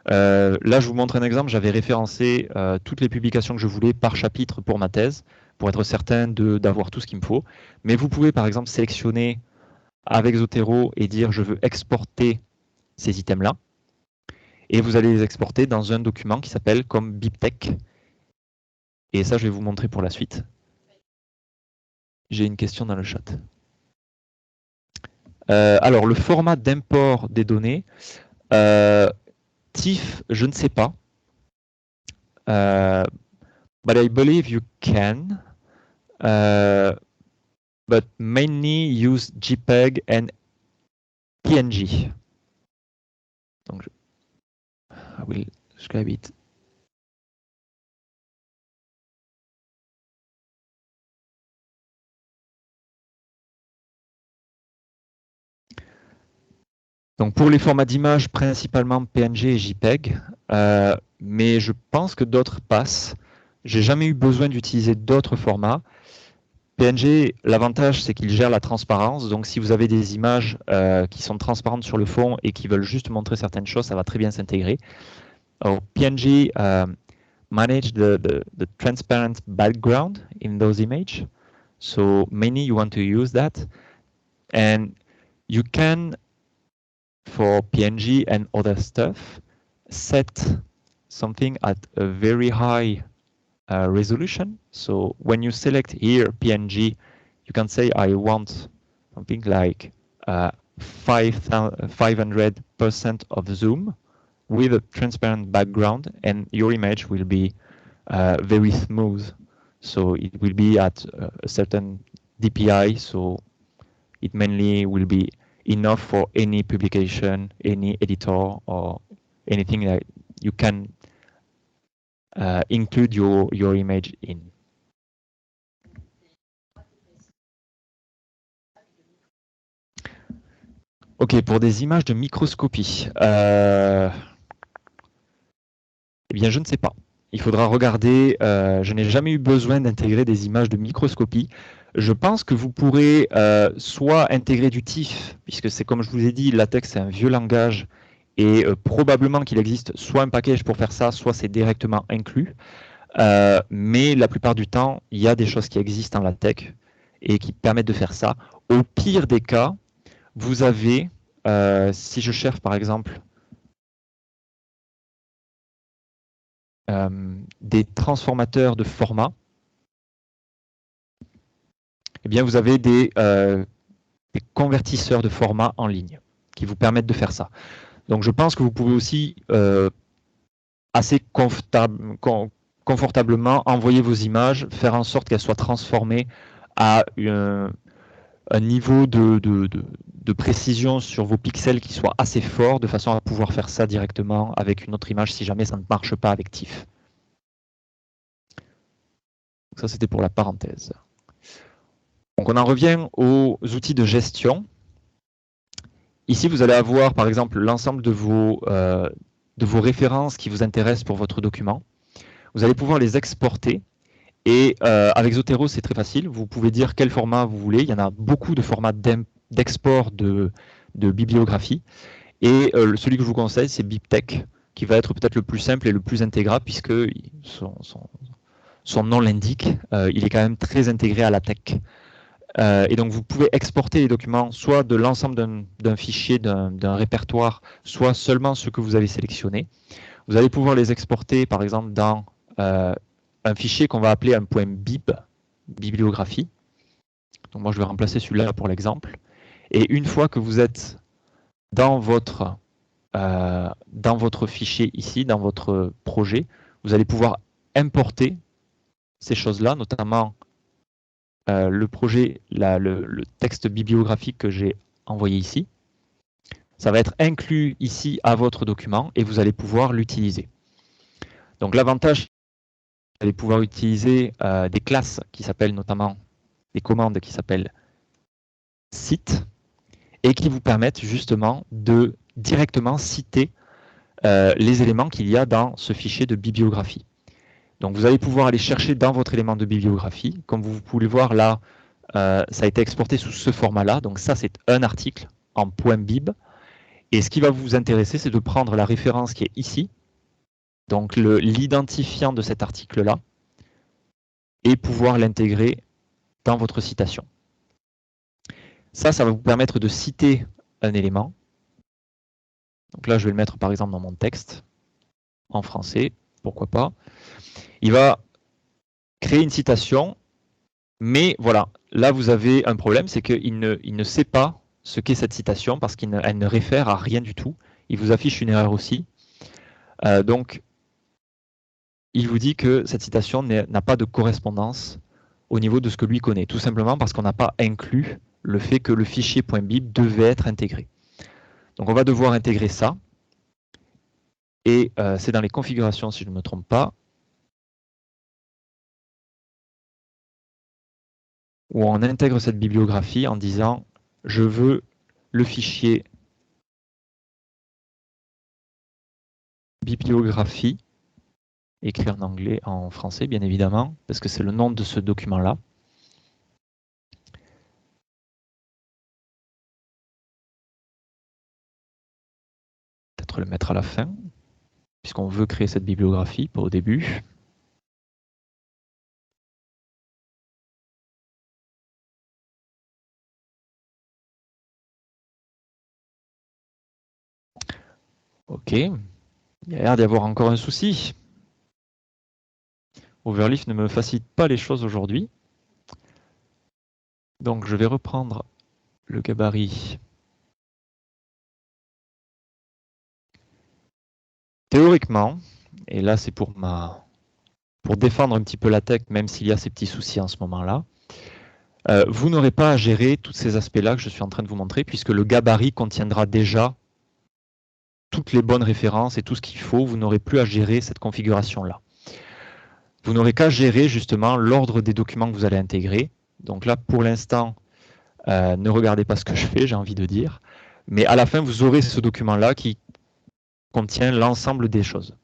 Là, je vous montre un exemple. J'avais référencé toutes les publications que je voulais par chapitre pour ma thèse, pour être certain d'avoir tout ce qu'il me faut. Mais vous pouvez par exemple sélectionner avec Zotero et dire je veux exporter ces items-là. Et vous allez les exporter dans un document qui s'appelle comme BibTeX. Et ça, je vais vous montrer pour la suite. J'ai une question dans le chat. Alors, le format d'import des données, TIFF, je ne sais pas. But I believe you can. But mainly use JPEG and PNG. Donc, I will describe it. Donc pour les formats d'image, principalement PNG et JPEG, mais je pense que d'autres passent. J'ai jamais eu besoin d'utiliser d'autres formats. PNG, l'avantage, c'est qu'il gère la transparence. Donc si vous avez des images qui sont transparentes sur le fond et qui veulent juste montrer certaines choses, ça va très bien s'intégrer. PNG manage the transparent background in those images. So mainly you want to use that. And you can, for PNG and other stuff, set something at a very high resolution. So when you select here PNG, you can say I want something like 500% of zoom with a transparent background, and your image will be very smooth. So it will be at a certain DPI, so it mainly will be enough for any publication, any editor, or anything that you can include your image in. Ok, pour des images de microscopie, eh bien je ne sais pas. Il faudra regarder, je n'ai jamais eu besoin d'intégrer des images de microscopie. Je pense que vous pourrez soit intégrer du TIFF, puisque c'est comme je vous ai dit, LaTeX c'est un vieux langage, et probablement qu'il existe soit un package pour faire ça, soit c'est directement inclus. Mais la plupart du temps, il y a des choses qui existent en LaTeX et qui permettent de faire ça. Au pire des cas, vous avez, si je cherche par exemple des transformateurs de format, eh bien vous avez des convertisseurs de format en ligne qui vous permettent de faire ça. Donc je pense que vous pouvez aussi assez confortablement envoyer vos images, faire en sorte qu'elles soient transformées à un niveau de précision sur vos pixels qui soit assez fort, de façon à pouvoir faire ça directement avec une autre image si jamais ça ne marche pas avec TIFF. Donc ça, c'était pour la parenthèse. Donc on en revient aux outils de gestion. Ici, vous allez avoir, par exemple, l'ensemble de vos références qui vous intéressent pour votre document. Vous allez pouvoir les exporter. Et avec Zotero, c'est très facile. Vous pouvez dire quel format vous voulez. Il y en a beaucoup de formats d'export de bibliographie. Et celui que je vous conseille, c'est BibTeX, qui va être peut-être le plus simple et le plus intégrable, puisque son nom l'indique. Il est quand même très intégré à la tech. Et donc, vous pouvez exporter les documents soit de l'ensemble d'un fichier, d'un répertoire, soit seulement ceux que vous avez sélectionnés. Vous allez pouvoir les exporter, par exemple, dans un fichier qu'on va appeler un point .bib, bibliographie. Donc moi, je vais remplacer celui-là pour l'exemple. Et une fois que vous êtes dans votre fichier ici, dans votre projet, vous allez pouvoir importer ces choses-là, notamment le projet, le texte bibliographique que j'ai envoyé ici. Ça va être inclus ici à votre document et vous allez pouvoir l'utiliser. Donc l'avantage, vous allez pouvoir utiliser des classes qui s'appellent notamment des commandes qui s'appellent cite et qui vous permettent justement de directement citer les éléments qu'il y a dans ce fichier de bibliographie. Donc vous allez pouvoir aller chercher dans votre élément de bibliographie. Comme vous pouvez le voir là, ça a été exporté sous ce format-là. Donc ça, c'est un article en .bib. Et ce qui va vous intéresser, c'est de prendre la référence qui est ici, donc l'identifiant de cet article-là, et pouvoir l'intégrer dans votre citation. Ça va vous permettre de citer un élément. Donc là, je vais le mettre par exemple dans mon texte, en français, pourquoi pas. Il va créer une citation, mais voilà, là vous avez un problème, c'est qu'il ne sait pas ce qu'est cette citation parce qu'elle ne réfère à rien du tout. Il vous affiche une erreur aussi. Donc, il vous dit que cette citation n'a pas de correspondance au niveau de ce que lui connaît, tout simplement parce qu'on n'a pas inclus le fait que le fichier .bib devait être intégré. Donc on va devoir intégrer ça, et c'est dans les configurations, si je ne me trompe pas, où on intègre cette bibliographie en disant « je veux le fichier bibliographie », écrit en anglais, en français bien évidemment, parce que c'est le nom de ce document-là. Peut-être le mettre à la fin, puisqu'on veut créer cette bibliographie, pas au début. Ok, il y a l'air d'y avoir encore un souci. Overleaf ne me facilite pas les choses aujourd'hui. Donc je vais reprendre le gabarit. Théoriquement, et là c'est pour défendre un petit peu la tech, même s'il y a ces petits soucis en ce moment-là, vous n'aurez pas à gérer tous ces aspects-là que je suis en train de vous montrer, puisque le gabarit contiendra déjà toutes les bonnes références et tout ce qu'il faut. Vous n'aurez plus à gérer cette configuration-là. Vous n'aurez qu'à gérer justement l'ordre des documents que vous allez intégrer. Donc là, pour l'instant, ne regardez pas ce que je fais, j'ai envie de dire. Mais à la fin, vous aurez ce document-là qui contient l'ensemble des choses.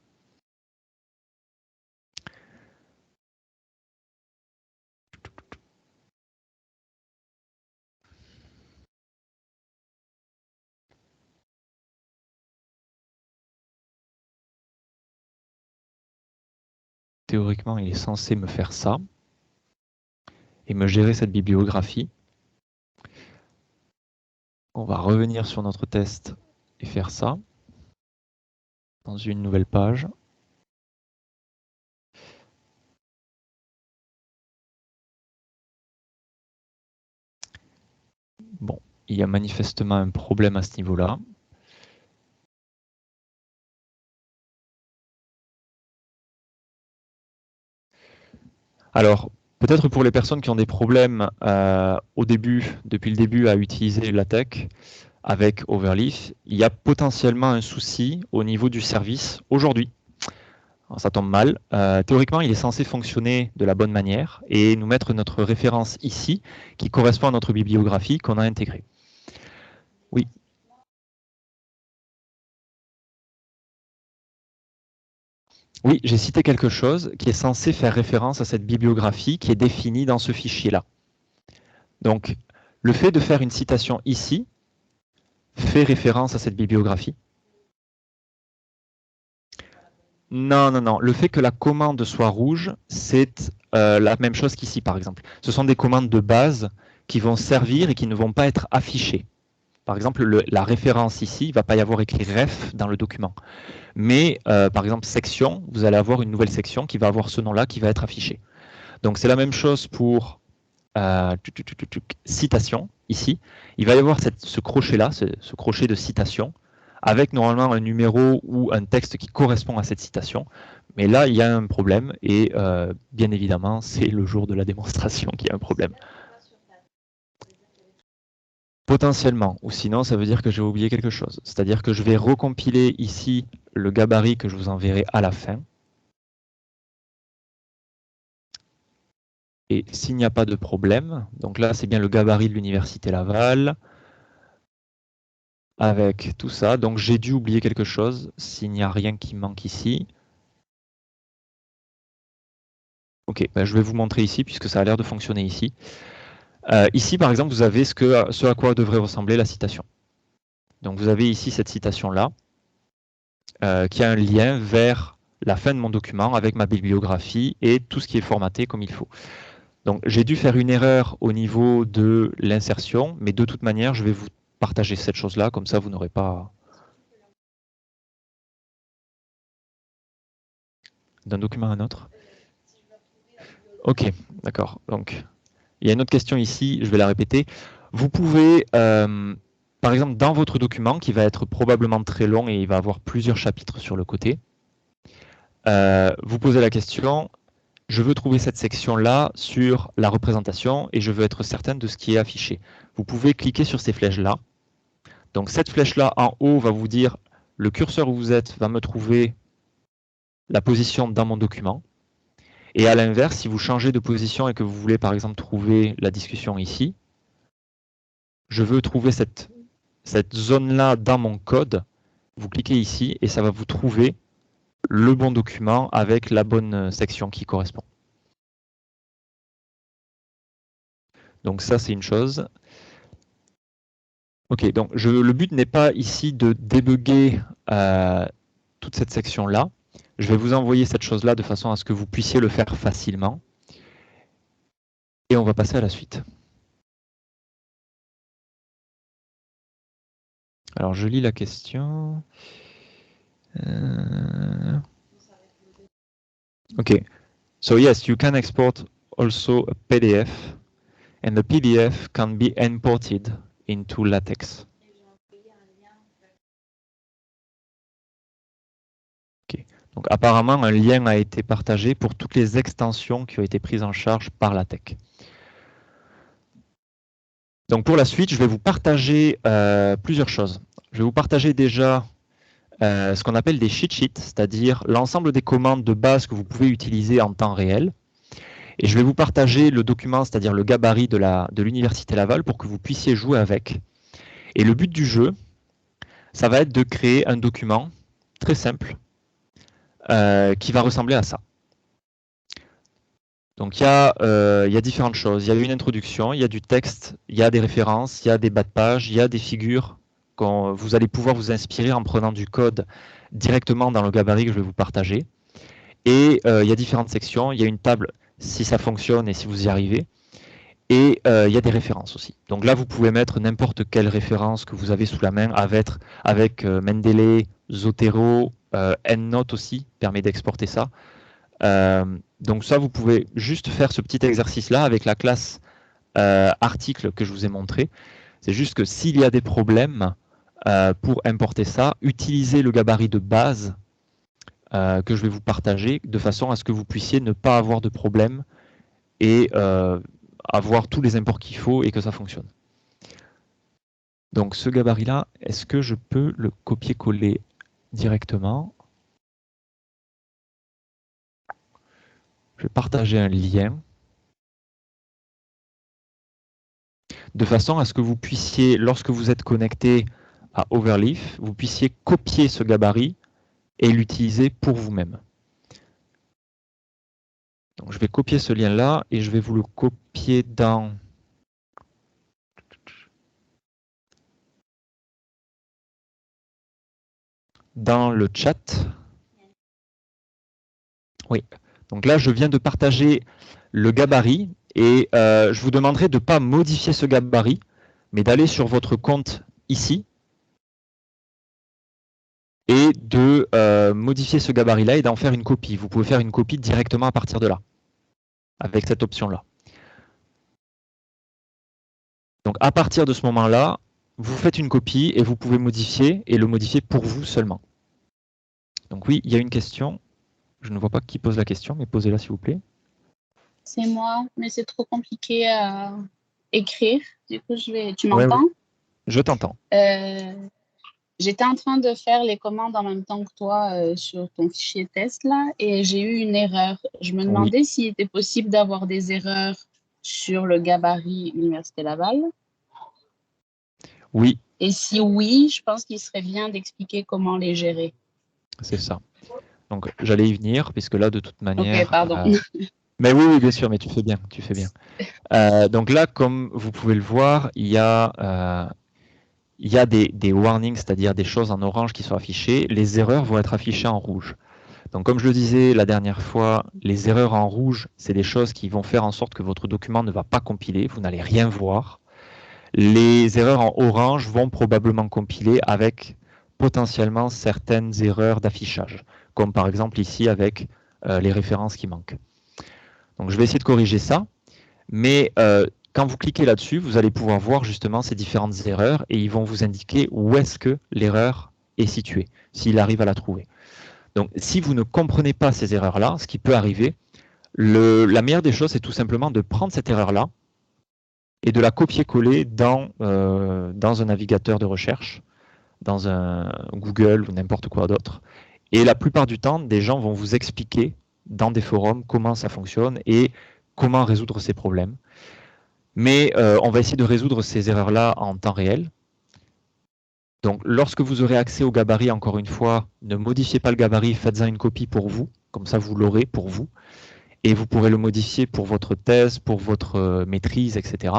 Théoriquement, il est censé me faire ça et me gérer cette bibliographie. On va revenir sur notre test et faire ça dans une nouvelle page. Bon, il y a manifestement un problème à ce niveau-là. Alors, peut-être pour les personnes qui ont des problèmes depuis le début à utiliser LaTeX avec Overleaf, il y a potentiellement un souci au niveau du service aujourd'hui. Ça tombe mal. Théoriquement, il est censé fonctionner de la bonne manière et nous mettre notre référence ici qui correspond à notre bibliographie qu'on a intégrée. Oui. Oui, j'ai cité quelque chose qui est censé faire référence à cette bibliographie qui est définie dans ce fichier-là. Donc, le fait de faire une citation ici fait référence à cette bibliographie. Non, non, non. Le fait que la commande soit rouge, c'est la même chose qu'ici, par exemple. Ce sont des commandes de base qui vont servir et qui ne vont pas être affichés. Par exemple, la référence ici, il ne va pas y avoir écrit ref dans le document. Mais par exemple, section, vous allez avoir une nouvelle section qui va avoir ce nom-là qui va être affiché. Donc c'est la même chose pour citation, ici. Il va y avoir ce crochet-là, ce crochet de citation, avec normalement un numéro ou un texte qui correspond à cette citation. Mais là, il y a un problème et bien évidemment, c'est le jour de la démonstration qu'il y a un problème. Potentiellement, ou sinon ça veut dire que j'ai oublié quelque chose. C'est-à-dire que je vais recompiler ici le gabarit que je vous enverrai à la fin. Et s'il n'y a pas de problème, donc là c'est bien le gabarit de l'Université Laval, avec tout ça. Donc j'ai dû oublier quelque chose, s'il n'y a rien qui manque ici. Ok, ben, je vais vous montrer ici, puisque ça a l'air de fonctionner ici. Ici, par exemple, vous avez ce à quoi devrait ressembler la citation. Donc vous avez ici cette citation-là, qui a un lien vers la fin de mon document avec ma bibliographie et tout ce qui est formaté comme il faut. Donc j'ai dû faire une erreur au niveau de l'insertion, mais de toute manière, je vais vous partager cette chose-là, comme ça vous n'aurez pas... D'un document à un autre? Ok, d'accord. Donc, il y a une autre question ici, je vais la répéter. Vous pouvez, par exemple, dans votre document, qui va être probablement très long et il va avoir plusieurs chapitres sur le côté, vous posez la question, je veux trouver cette section-là sur la représentation et je veux être certain de ce qui est affiché. Vous pouvez cliquer sur ces flèches-là. Donc cette flèche-là en haut va vous dire, le curseur où vous êtes va me trouver la position dans mon document. Et à l'inverse, si vous changez de position et que vous voulez par exemple trouver la discussion ici, je veux trouver cette zone-là dans mon code, vous cliquez ici et ça va vous trouver le bon document avec la bonne section qui correspond. Donc ça, c'est une chose. Ok, donc le but n'est pas ici de débugger toute cette section-là. Je vais vous envoyer cette chose-là de façon à ce que vous puissiez le faire facilement. Et on va passer à la suite. Alors, je lis la question. OK. So yes, you can export also a PDF, and the PDF can be imported into LaTeX. OK. Donc apparemment, un lien a été partagé pour toutes les extensions qui ont été prises en charge par LaTeX. Donc pour la suite, je vais vous partager plusieurs choses. Je vais vous partager déjà ce qu'on appelle des cheat sheets, c'est-à-dire l'ensemble des commandes de base que vous pouvez utiliser en temps réel. Et je vais vous partager le document, c'est-à-dire le gabarit de l'Université Laval pour que vous puissiez jouer avec. Et le but du jeu, ça va être de créer un document très simple qui va ressembler à ça. Donc il y a différentes choses. Il y a une introduction, il y a du texte, il y a des références, il y a des bas de page, il y a des figures que vous allez pouvoir vous inspirer en prenant du code directement dans le gabarit que je vais vous partager. Et il y a différentes sections. Il y a une table si ça fonctionne et si vous y arrivez. Et il y a des références aussi. Donc là, vous pouvez mettre n'importe quelle référence que vous avez sous la main avec Mendeley, Zotero, EndNote aussi, permet d'exporter ça. Donc ça, vous pouvez juste faire ce petit exercice-là avec la classe article que je vous ai montré. C'est juste que s'il y a des problèmes pour importer ça, utilisez le gabarit de base que je vais vous partager de façon à ce que vous puissiez ne pas avoir de problème et avoir tous les imports qu'il faut et que ça fonctionne. Donc ce gabarit-là, est-ce que je peux le copier-coller directement? Je vais partager un lien de façon à ce que vous puissiez, lorsque vous êtes connecté à Overleaf, vous puissiez copier ce gabarit et l'utiliser pour vous-même. Donc je vais copier ce lien-là et je vais vous le copier dans le chat. Oui, donc là je viens de partager le gabarit Et je vous demanderai de ne pas modifier ce gabarit, mais d'aller sur votre compte ici et de modifier ce gabarit-là et d'en faire une copie. Vous pouvez faire une copie directement à partir de là, avec cette option-là. Donc à partir de ce moment-là, vous faites une copie et vous pouvez modifier et le modifier pour vous seulement. Donc oui, il y a une question. Je ne vois pas qui pose la question, mais posez-la s'il vous plaît. C'est moi, mais c'est trop compliqué à écrire. Du coup, tu Ouais, m'entends? oui. Je t'entends. J'étais en train de faire les commandes en même temps que toi sur ton fichier test là, et j'ai eu une erreur. Je me demandais s'il était possible d'avoir des erreurs sur le gabarit Université Laval. Oui. Et si oui, je pense qu'il serait bien d'expliquer comment les gérer. C'est ça. Donc j'allais y venir, puisque là, de toute manière... Ok, pardon. Mais oui, bien sûr, mais tu fais bien, tu fais bien. Donc là, comme vous pouvez le voir, il y a des warnings, c'est-à-dire des choses en orange qui sont affichées. Les erreurs vont être affichées en rouge. Donc comme je le disais la dernière fois, les erreurs en rouge, c'est des choses qui vont faire en sorte que votre document ne va pas compiler, vous n'allez rien voir. Les erreurs en orange vont probablement compiler avec potentiellement certaines erreurs d'affichage, comme par exemple ici avec les références qui manquent. Donc je vais essayer de corriger ça, mais quand vous cliquez là-dessus, vous allez pouvoir voir justement ces différentes erreurs et ils vont vous indiquer où est-ce que l'erreur est située, s'il arrive à la trouver. Donc si vous ne comprenez pas ces erreurs-là, ce qui peut arriver, la meilleure des choses, c'est tout simplement de prendre cette erreur-là et de la copier-coller dans un navigateur de recherche, dans un Google ou n'importe quoi d'autre. Et la plupart du temps, des gens vont vous expliquer dans des forums comment ça fonctionne et comment résoudre ces problèmes. Mais on va essayer de résoudre ces erreurs-là en temps réel. Donc, lorsque vous aurez accès au gabarit, encore une fois, ne modifiez pas le gabarit, faites-en une copie pour vous, comme ça vous l'aurez pour vous, et vous pourrez le modifier pour votre thèse, pour votre maîtrise, etc.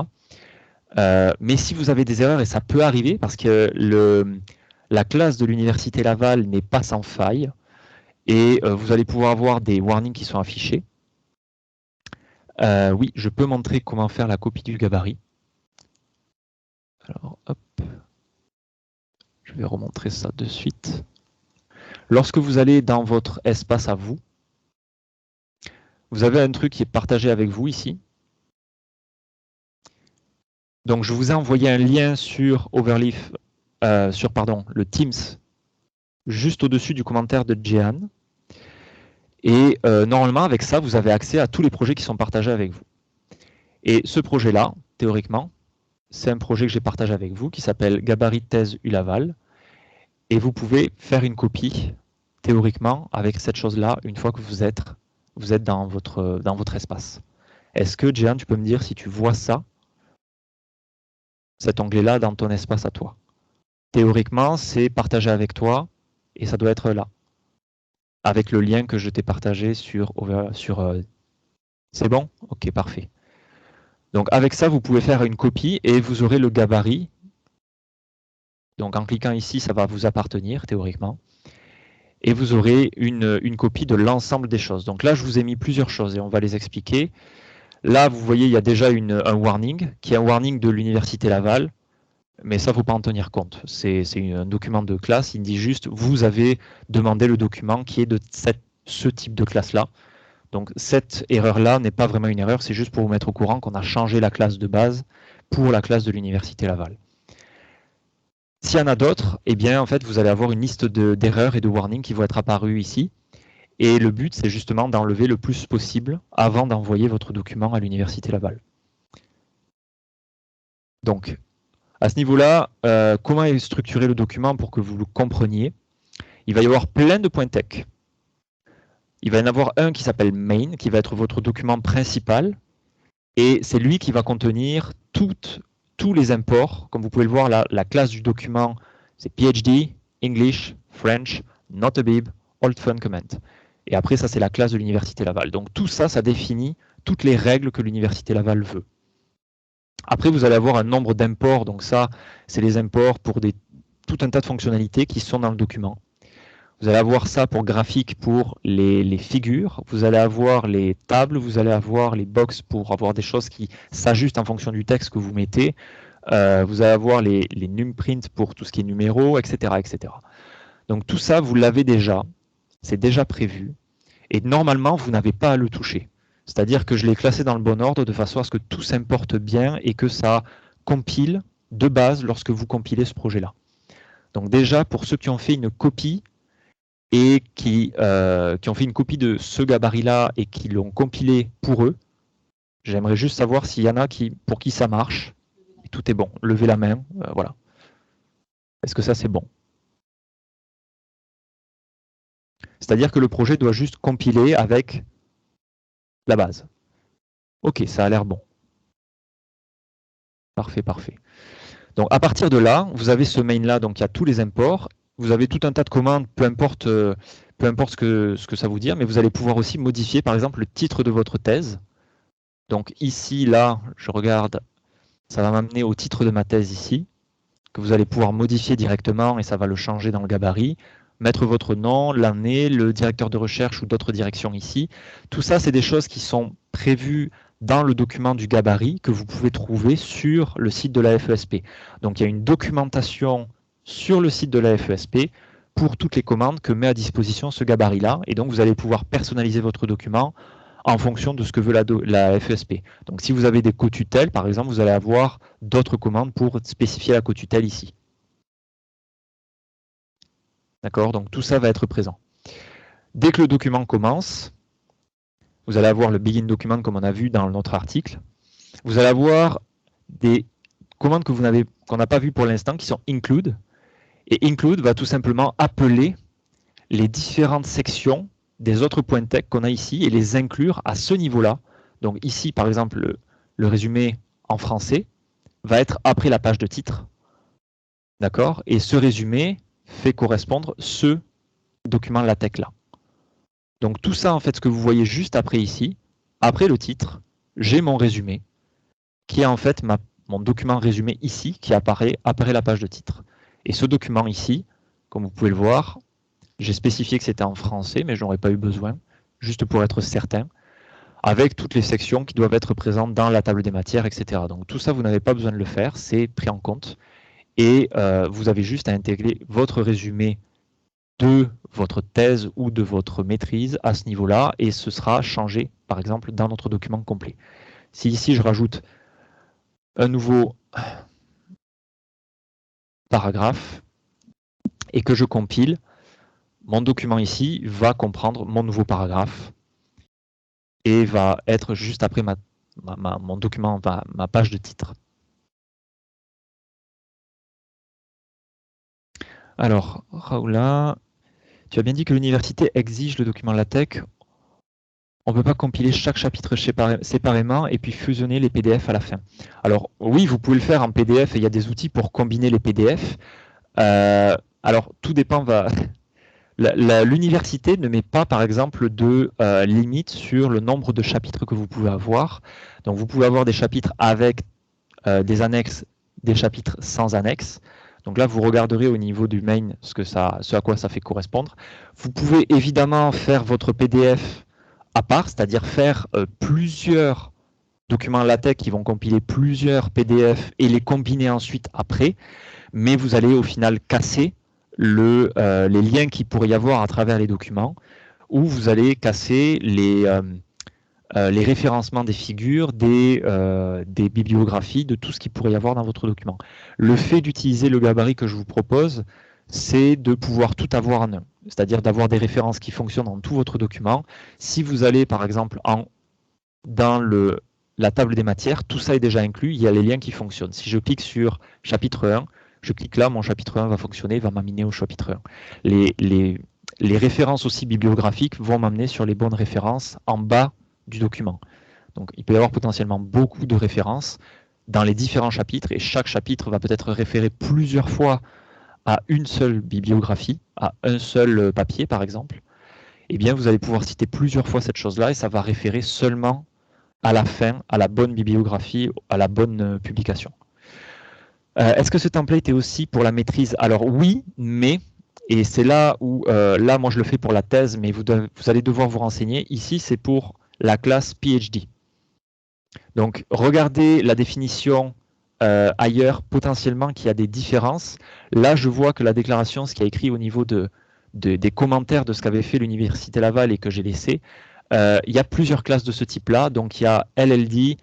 Mais si vous avez des erreurs, et ça peut arriver, parce que la classe de l'Université Laval n'est pas sans faille, et vous allez pouvoir avoir des warnings qui sont affichés. Oui, je peux montrer comment faire la copie du gabarit. Alors, hop. Je vais remontrer ça de suite. Lorsque vous allez dans votre espace à vous, vous avez un truc qui est partagé avec vous ici. Donc, je vous ai envoyé un lien sur Overleaf, le Teams, juste au-dessus du commentaire de Jehan. Et normalement, avec ça, vous avez accès à tous les projets qui sont partagés avec vous. Et ce projet-là, théoriquement, c'est un projet que j'ai partagé avec vous qui s'appelle Gabarit Thèse ULaval. Et vous pouvez faire une copie, théoriquement, avec cette chose-là, une fois que vous êtes dans votre espace. Est-ce que, Jehan, tu peux me dire si tu vois ça, cet onglet-là, dans ton espace à toi? Théoriquement, c'est partagé avec toi, et ça doit être là, avec le lien que je t'ai partagé sur c'est bon? Ok, parfait. Donc avec ça, vous pouvez faire une copie, et vous aurez le gabarit. Donc en cliquant ici, ça va vous appartenir, théoriquement. Et vous aurez une copie de l'ensemble des choses. Donc là, je vous ai mis plusieurs choses, et on va les expliquer. Là, vous voyez, il y a déjà un warning, qui est un warning de l'Université Laval, mais ça, il ne faut pas en tenir compte. C'est un document de classe, il dit juste, vous avez demandé le document qui est de ce type de classe-là. Donc cette erreur-là n'est pas vraiment une erreur, c'est juste pour vous mettre au courant qu'on a changé la classe de base pour la classe de l'Université Laval. S'il y en a d'autres, eh bien, en fait, vous allez avoir une liste d'erreurs et de warnings qui vont être apparues ici. Et le but, c'est justement d'enlever le plus possible avant d'envoyer votre document à l'Université Laval. Donc, à ce niveau-là, comment est structuré le document pour que vous le compreniez? Il va y avoir plein de points tech. Il va y en avoir un qui s'appelle main, qui va être votre document principal. Et c'est lui qui va contenir tous les imports. Comme vous pouvez le voir, la classe du document, c'est PhD, English, French, Not a Bib, Old Fun Comment. Et après, ça, c'est la classe de l'Université Laval. Donc tout ça, ça définit toutes les règles que l'Université Laval veut. Après, vous allez avoir un nombre d'imports. Donc ça, c'est les imports pour tout un tas de fonctionnalités qui sont dans le document. Vous allez avoir ça pour graphique pour les figures. Vous allez avoir les tables. Vous allez avoir les box pour avoir des choses qui s'ajustent en fonction du texte que vous mettez. Vous allez avoir les numprint pour tout ce qui est numéro, etc., etc. Donc tout ça, vous l'avez déjà. C'est déjà prévu. Et normalement, vous n'avez pas à le toucher. C'est-à-dire que je l'ai classé dans le bon ordre de façon à ce que tout s'importe bien et que ça compile de base lorsque vous compilez ce projet-là. Donc déjà, pour ceux qui ont fait une copie et qui ont fait une copie de ce gabarit-là et qui l'ont compilé pour eux, j'aimerais juste savoir s'il y en a pour qui ça marche. Et tout est bon. Levez la main. Voilà. Est-ce que ça, c'est bon? C'est-à-dire que le projet doit juste compiler avec la base. Ok, ça a l'air bon. Parfait, parfait. Donc à partir de là, vous avez ce main-là, donc il y a tous les imports. Vous avez tout un tas de commandes, peu importe ce que ça vous dit, mais vous allez pouvoir aussi modifier, par exemple, le titre de votre thèse. Donc ici, là, je regarde, ça va m'amener au titre de ma thèse ici, que vous allez pouvoir modifier directement et ça va le changer dans le gabarit. Mettre votre nom, l'année, le directeur de recherche ou d'autres directions ici. Tout ça, c'est des choses qui sont prévues dans le document du gabarit que vous pouvez trouver sur le site de la FESP. Donc il y a une documentation sur le site de la FESP pour toutes les commandes que met à disposition ce gabarit-là. Et donc vous allez pouvoir personnaliser votre document en fonction de ce que veut la FESP. Donc si vous avez des cotutelles, par exemple, vous allez avoir d'autres commandes pour spécifier la cotutelle ici. D'accord? Donc tout ça va être présent. Dès que le document commence, vous allez avoir le begin document comme on a vu dans notre article. Vous allez avoir des commandes qu'on n'a pas vues pour l'instant qui sont include. Et include va tout simplement appeler les différentes sections des autres points tech qu'on a ici et les inclure à ce niveau-là. Donc ici, par exemple, le résumé en français va être après la page de titre. D'accord? Et ce résumé fait correspondre ce document LaTeX là. Donc tout ça, en fait, ce que vous voyez juste après ici, après le titre, j'ai mon résumé, qui est en fait mon document résumé ici, qui apparaît après la page de titre. Et ce document ici, comme vous pouvez le voir, j'ai spécifié que c'était en français, mais je n'aurais pas eu besoin, juste pour être certain, avec toutes les sections qui doivent être présentes dans la table des matières, etc. Donc tout ça, vous n'avez pas besoin de le faire, c'est pris en compte. Et vous avez juste à intégrer votre résumé de votre thèse ou de votre maîtrise à ce niveau-là, et ce sera changé, par exemple, dans notre document complet. Si ici, je rajoute un nouveau paragraphe et que je compile, mon document ici va comprendre mon nouveau paragraphe et va être juste après mon document, ma page de titre. Alors, Raoula, tu as bien dit que l'université exige le document LaTeX. On ne peut pas compiler chaque chapitre séparément et puis fusionner les PDF à la fin. Alors oui, vous pouvez le faire en PDF et il y a des outils pour combiner les PDF. Alors tout dépend. L'université ne met pas, par exemple, de limite sur le nombre de chapitres que vous pouvez avoir. Donc vous pouvez avoir des chapitres avec des annexes, des chapitres sans annexes. Donc là, vous regarderez au niveau du main ce à quoi ça fait correspondre. Vous pouvez évidemment faire votre PDF à part, c'est-à-dire faire plusieurs documents LaTeX qui vont compiler plusieurs PDF et les combiner ensuite après, mais vous allez au final casser les liens qu'il pourrait y avoir à travers les documents, ou vous allez casser les référencements des figures, des bibliographies, de tout ce qu'il pourrait y avoir dans votre document. Le fait d'utiliser le gabarit que je vous propose, c'est de pouvoir tout avoir en un, c'est-à-dire d'avoir des références qui fonctionnent dans tout votre document. Si vous allez, par exemple, dans la table des matières, tout ça est déjà inclus, il y a les liens qui fonctionnent. Si je clique sur chapitre 1, je clique là, mon chapitre 1 va fonctionner, va m'amener au chapitre 1. Les références aussi bibliographiques vont m'amener sur les bonnes références en bas du document. Donc il peut y avoir potentiellement beaucoup de références dans les différents chapitres et chaque chapitre va peut-être référer plusieurs fois à une seule bibliographie, à un seul papier par exemple. Eh bien vous allez pouvoir citer plusieurs fois cette chose-là et ça va référer seulement à la fin, à la bonne bibliographie, à la bonne publication. Est-ce que ce template est aussi pour la maîtrise? Alors oui, mais Et c'est là où, là, moi, je le fais pour la thèse, mais vous allez devoir vous renseigner. Ici, c'est pour la classe PhD. Donc, regardez la définition ailleurs, potentiellement, qu'il y a des différences. Là, je vois que la déclaration, ce qui est écrit au niveau des commentaires de ce qu'avait fait l'Université Laval et que j'ai laissé, il y a plusieurs classes de ce type-là. Donc, il y a LLD,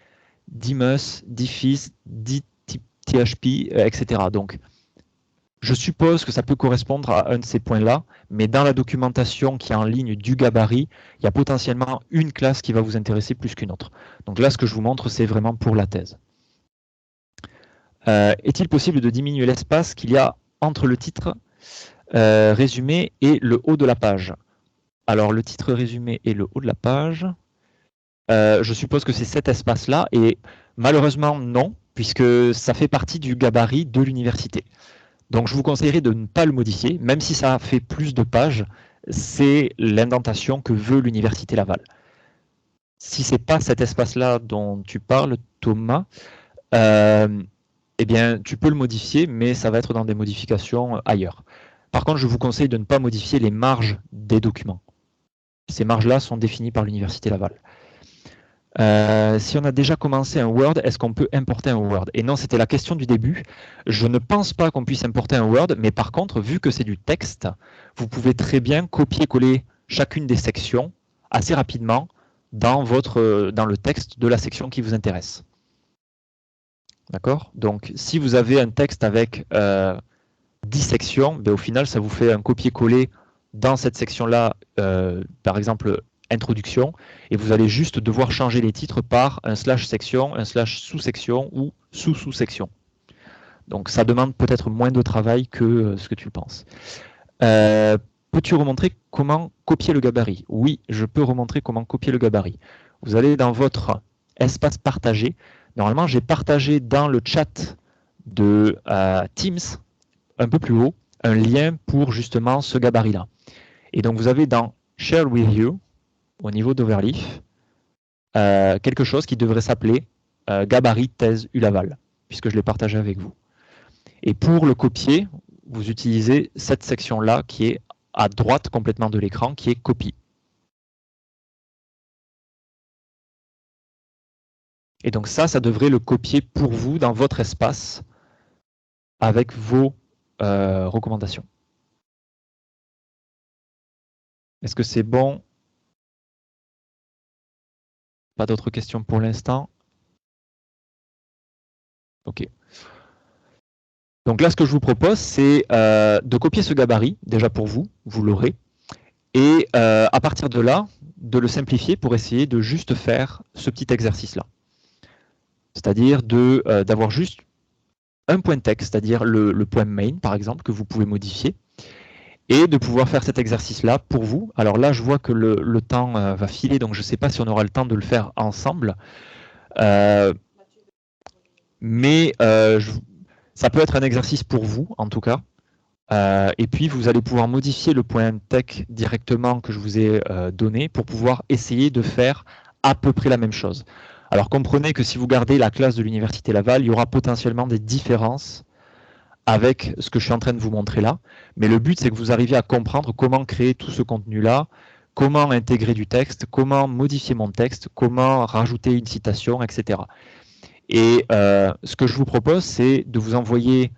DMUS, DFIS, DTHP, etc. Donc, je suppose que ça peut correspondre à un de ces points-là, mais dans la documentation qui est en ligne du gabarit, il y a potentiellement une classe qui va vous intéresser plus qu'une autre. Donc là, ce que je vous montre, c'est vraiment pour la thèse. Est-il possible de diminuer l'espace qu'il y a entre le titre résumé et le haut de la page? Alors, le titre résumé et le haut de la page, je suppose que c'est cet espace-là, et malheureusement, non, puisque ça fait partie du gabarit de l'université. Donc, je vous conseillerais de ne pas le modifier, même si ça fait plus de pages, c'est l'indentation que veut l'Université Laval. Si ce n'est pas cet espace-là dont tu parles, Thomas, eh bien, tu peux le modifier, mais ça va être dans des modifications ailleurs. Par contre, je vous conseille de ne pas modifier les marges des documents. Ces marges-là sont définies par l'Université Laval. Si on a déjà commencé un Word, est-ce qu'on peut importer un Word? Et non, c'était la question du début. Je ne pense pas qu'on puisse importer un Word, mais par contre, vu que c'est du texte, vous pouvez très bien copier-coller chacune des sections assez rapidement dans le texte de la section qui vous intéresse. D'accord? Donc, si vous avez un texte avec 10 sections, ben, au final, ça vous fait un copier-coller dans cette section-là, par exemple, introduction, et vous allez juste devoir changer les titres par un /section, un /sous-section ou sous-sous-section. Donc, ça demande peut-être moins de travail que ce que tu penses. Peux-tu remontrer comment copier le gabarit? Oui, je peux remontrer comment copier le gabarit. Vous allez dans votre espace partagé. Normalement, j'ai partagé dans le chat de Teams, un peu plus haut, un lien pour justement ce gabarit-là. Et donc, vous avez dans Share with You, au niveau d'Overleaf, quelque chose qui devrait s'appeler gabarit thèse ULaval, puisque je l'ai partagé avec vous. Et pour le copier, vous utilisez cette section-là qui est à droite complètement de l'écran, qui est copie. Et donc ça devrait le copier pour vous dans votre espace avec vos recommandations. Est-ce que c'est bon? Pas d'autres questions pour l'instant? Ok. Donc là, ce que je vous propose, c'est de copier ce gabarit, déjà pour vous, vous l'aurez, et à partir de là, de le simplifier pour essayer de juste faire ce petit exercice-là. C'est-à-dire d'avoir juste un point de texte, c'est-à-dire le point main, par exemple, que vous pouvez modifier, et de pouvoir faire cet exercice-là pour vous. Alors là, je vois que le temps va filer, donc je ne sais pas si on aura le temps de le faire ensemble. Mais ça peut être un exercice pour vous, en tout cas. Et puis, vous allez pouvoir modifier le point tech directement que je vous ai donné pour pouvoir essayer de faire à peu près la même chose. Alors, comprenez que si vous gardez la classe de l'Université Laval, il y aura potentiellement des différences avec ce que je suis en train de vous montrer là. Mais le but, c'est que vous arriviez à comprendre comment créer tout ce contenu-là, comment intégrer du texte, comment modifier mon texte, comment rajouter une citation, etc. Et ce que je vous propose, c'est de vous envoyer,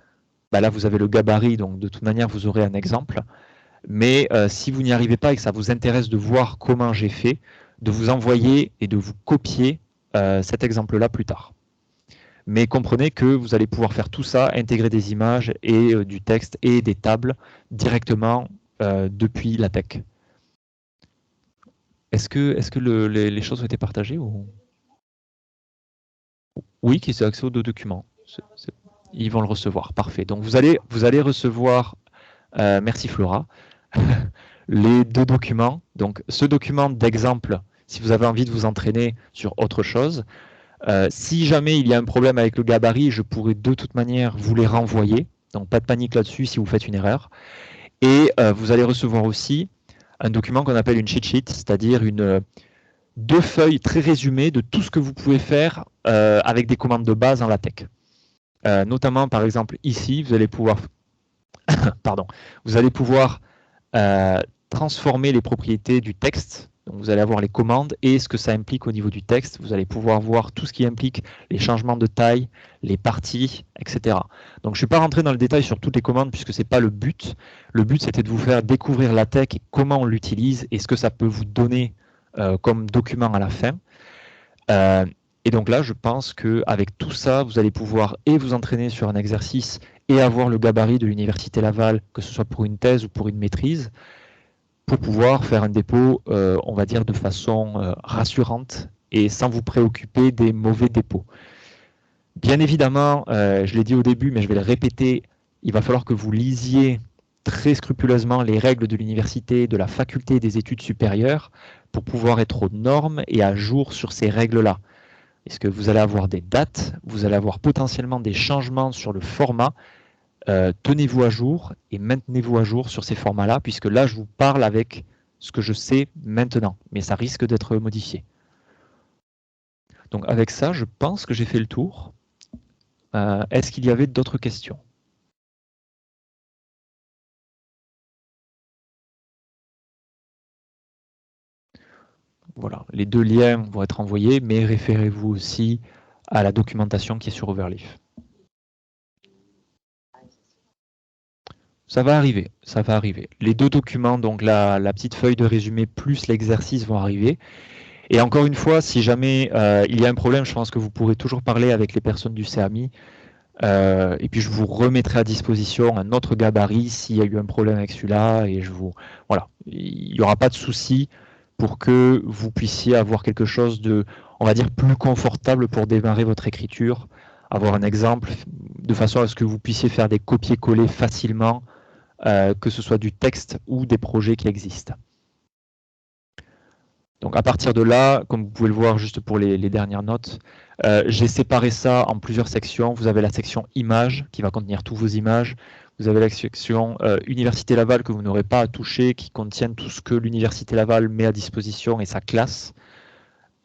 là vous avez le gabarit, donc de toute manière vous aurez un exemple, mais si vous n'y arrivez pas et que ça vous intéresse de voir comment j'ai fait, de vous envoyer et de vous copier cet exemple-là plus tard. Mais comprenez que vous allez pouvoir faire tout ça, intégrer des images et du texte et des tables directement depuis la tech. Est-ce que les choses ont été partagées ou... Oui, qui ont accès aux deux documents. Ils vont le recevoir. Parfait. Donc vous allez recevoir, merci Flora, les deux documents. Donc ce document d'exemple, si vous avez envie de vous entraîner sur autre chose. Si jamais il y a un problème avec le gabarit, je pourrais de toute manière vous les renvoyer. Donc pas de panique là-dessus si vous faites une erreur. Et vous allez recevoir aussi un document qu'on appelle une cheat sheet, c'est-à-dire deux feuilles très résumées de tout ce que vous pouvez faire avec des commandes de base en LaTeX. Notamment, par exemple, ici, vous allez pouvoir pardon, vous allez pouvoir transformer les propriétés du texte. Donc vous allez avoir les commandes et ce que ça implique au niveau du texte. Vous allez pouvoir voir tout ce qui implique les changements de taille, les parties, etc. Donc je ne suis pas rentré dans le détail sur toutes les commandes puisque ce n'est pas le but. Le but, c'était de vous faire découvrir LaTeX et comment on l'utilise et ce que ça peut vous donner comme document à la fin. Et donc là, je pense qu'avec tout ça, vous allez pouvoir et vous entraîner sur un exercice et avoir le gabarit de l'Université Laval, que ce soit pour une thèse ou pour une maîtrise, pour pouvoir faire un dépôt, on va dire, de façon rassurante et sans vous préoccuper des mauvais dépôts. Bien évidemment, je l'ai dit au début, mais je vais le répéter, il va falloir que vous lisiez très scrupuleusement les règles de l'université, de la faculté des études supérieures, pour pouvoir être aux normes et à jour sur ces règles-là. Est-ce que vous allez avoir des dates, vous allez avoir potentiellement des changements sur le format. Tenez-vous à jour et maintenez-vous à jour sur ces formats-là, puisque là, je vous parle avec ce que je sais maintenant, mais ça risque d'être modifié. Donc avec ça, je pense que j'ai fait le tour. Est-ce qu'il y avait d'autres questions? Voilà, les deux liens vont être envoyés, mais référez-vous aussi à la documentation qui est sur Overleaf. Ça va arriver, ça va arriver. Les deux documents, donc la petite feuille de résumé plus l'exercice vont arriver. Et encore une fois, si jamais il y a un problème, je pense que vous pourrez toujours parler avec les personnes du CAMI. Et puis je vous remettrai à disposition un autre gabarit s'il y a eu un problème avec celui-là. Et voilà, il n'y aura pas de souci pour que vous puissiez avoir quelque chose de, on va dire, plus confortable pour démarrer votre écriture, avoir un exemple de façon à ce que vous puissiez faire des copier-coller facilement, que ce soit du texte ou des projets qui existent. Donc à partir de là, comme vous pouvez le voir juste pour les dernières notes, j'ai séparé ça en plusieurs sections. Vous avez la section images qui va contenir tous vos images. Vous avez la section Université Laval que vous n'aurez pas à toucher, qui contient tout ce que l'Université Laval met à disposition et sa classe.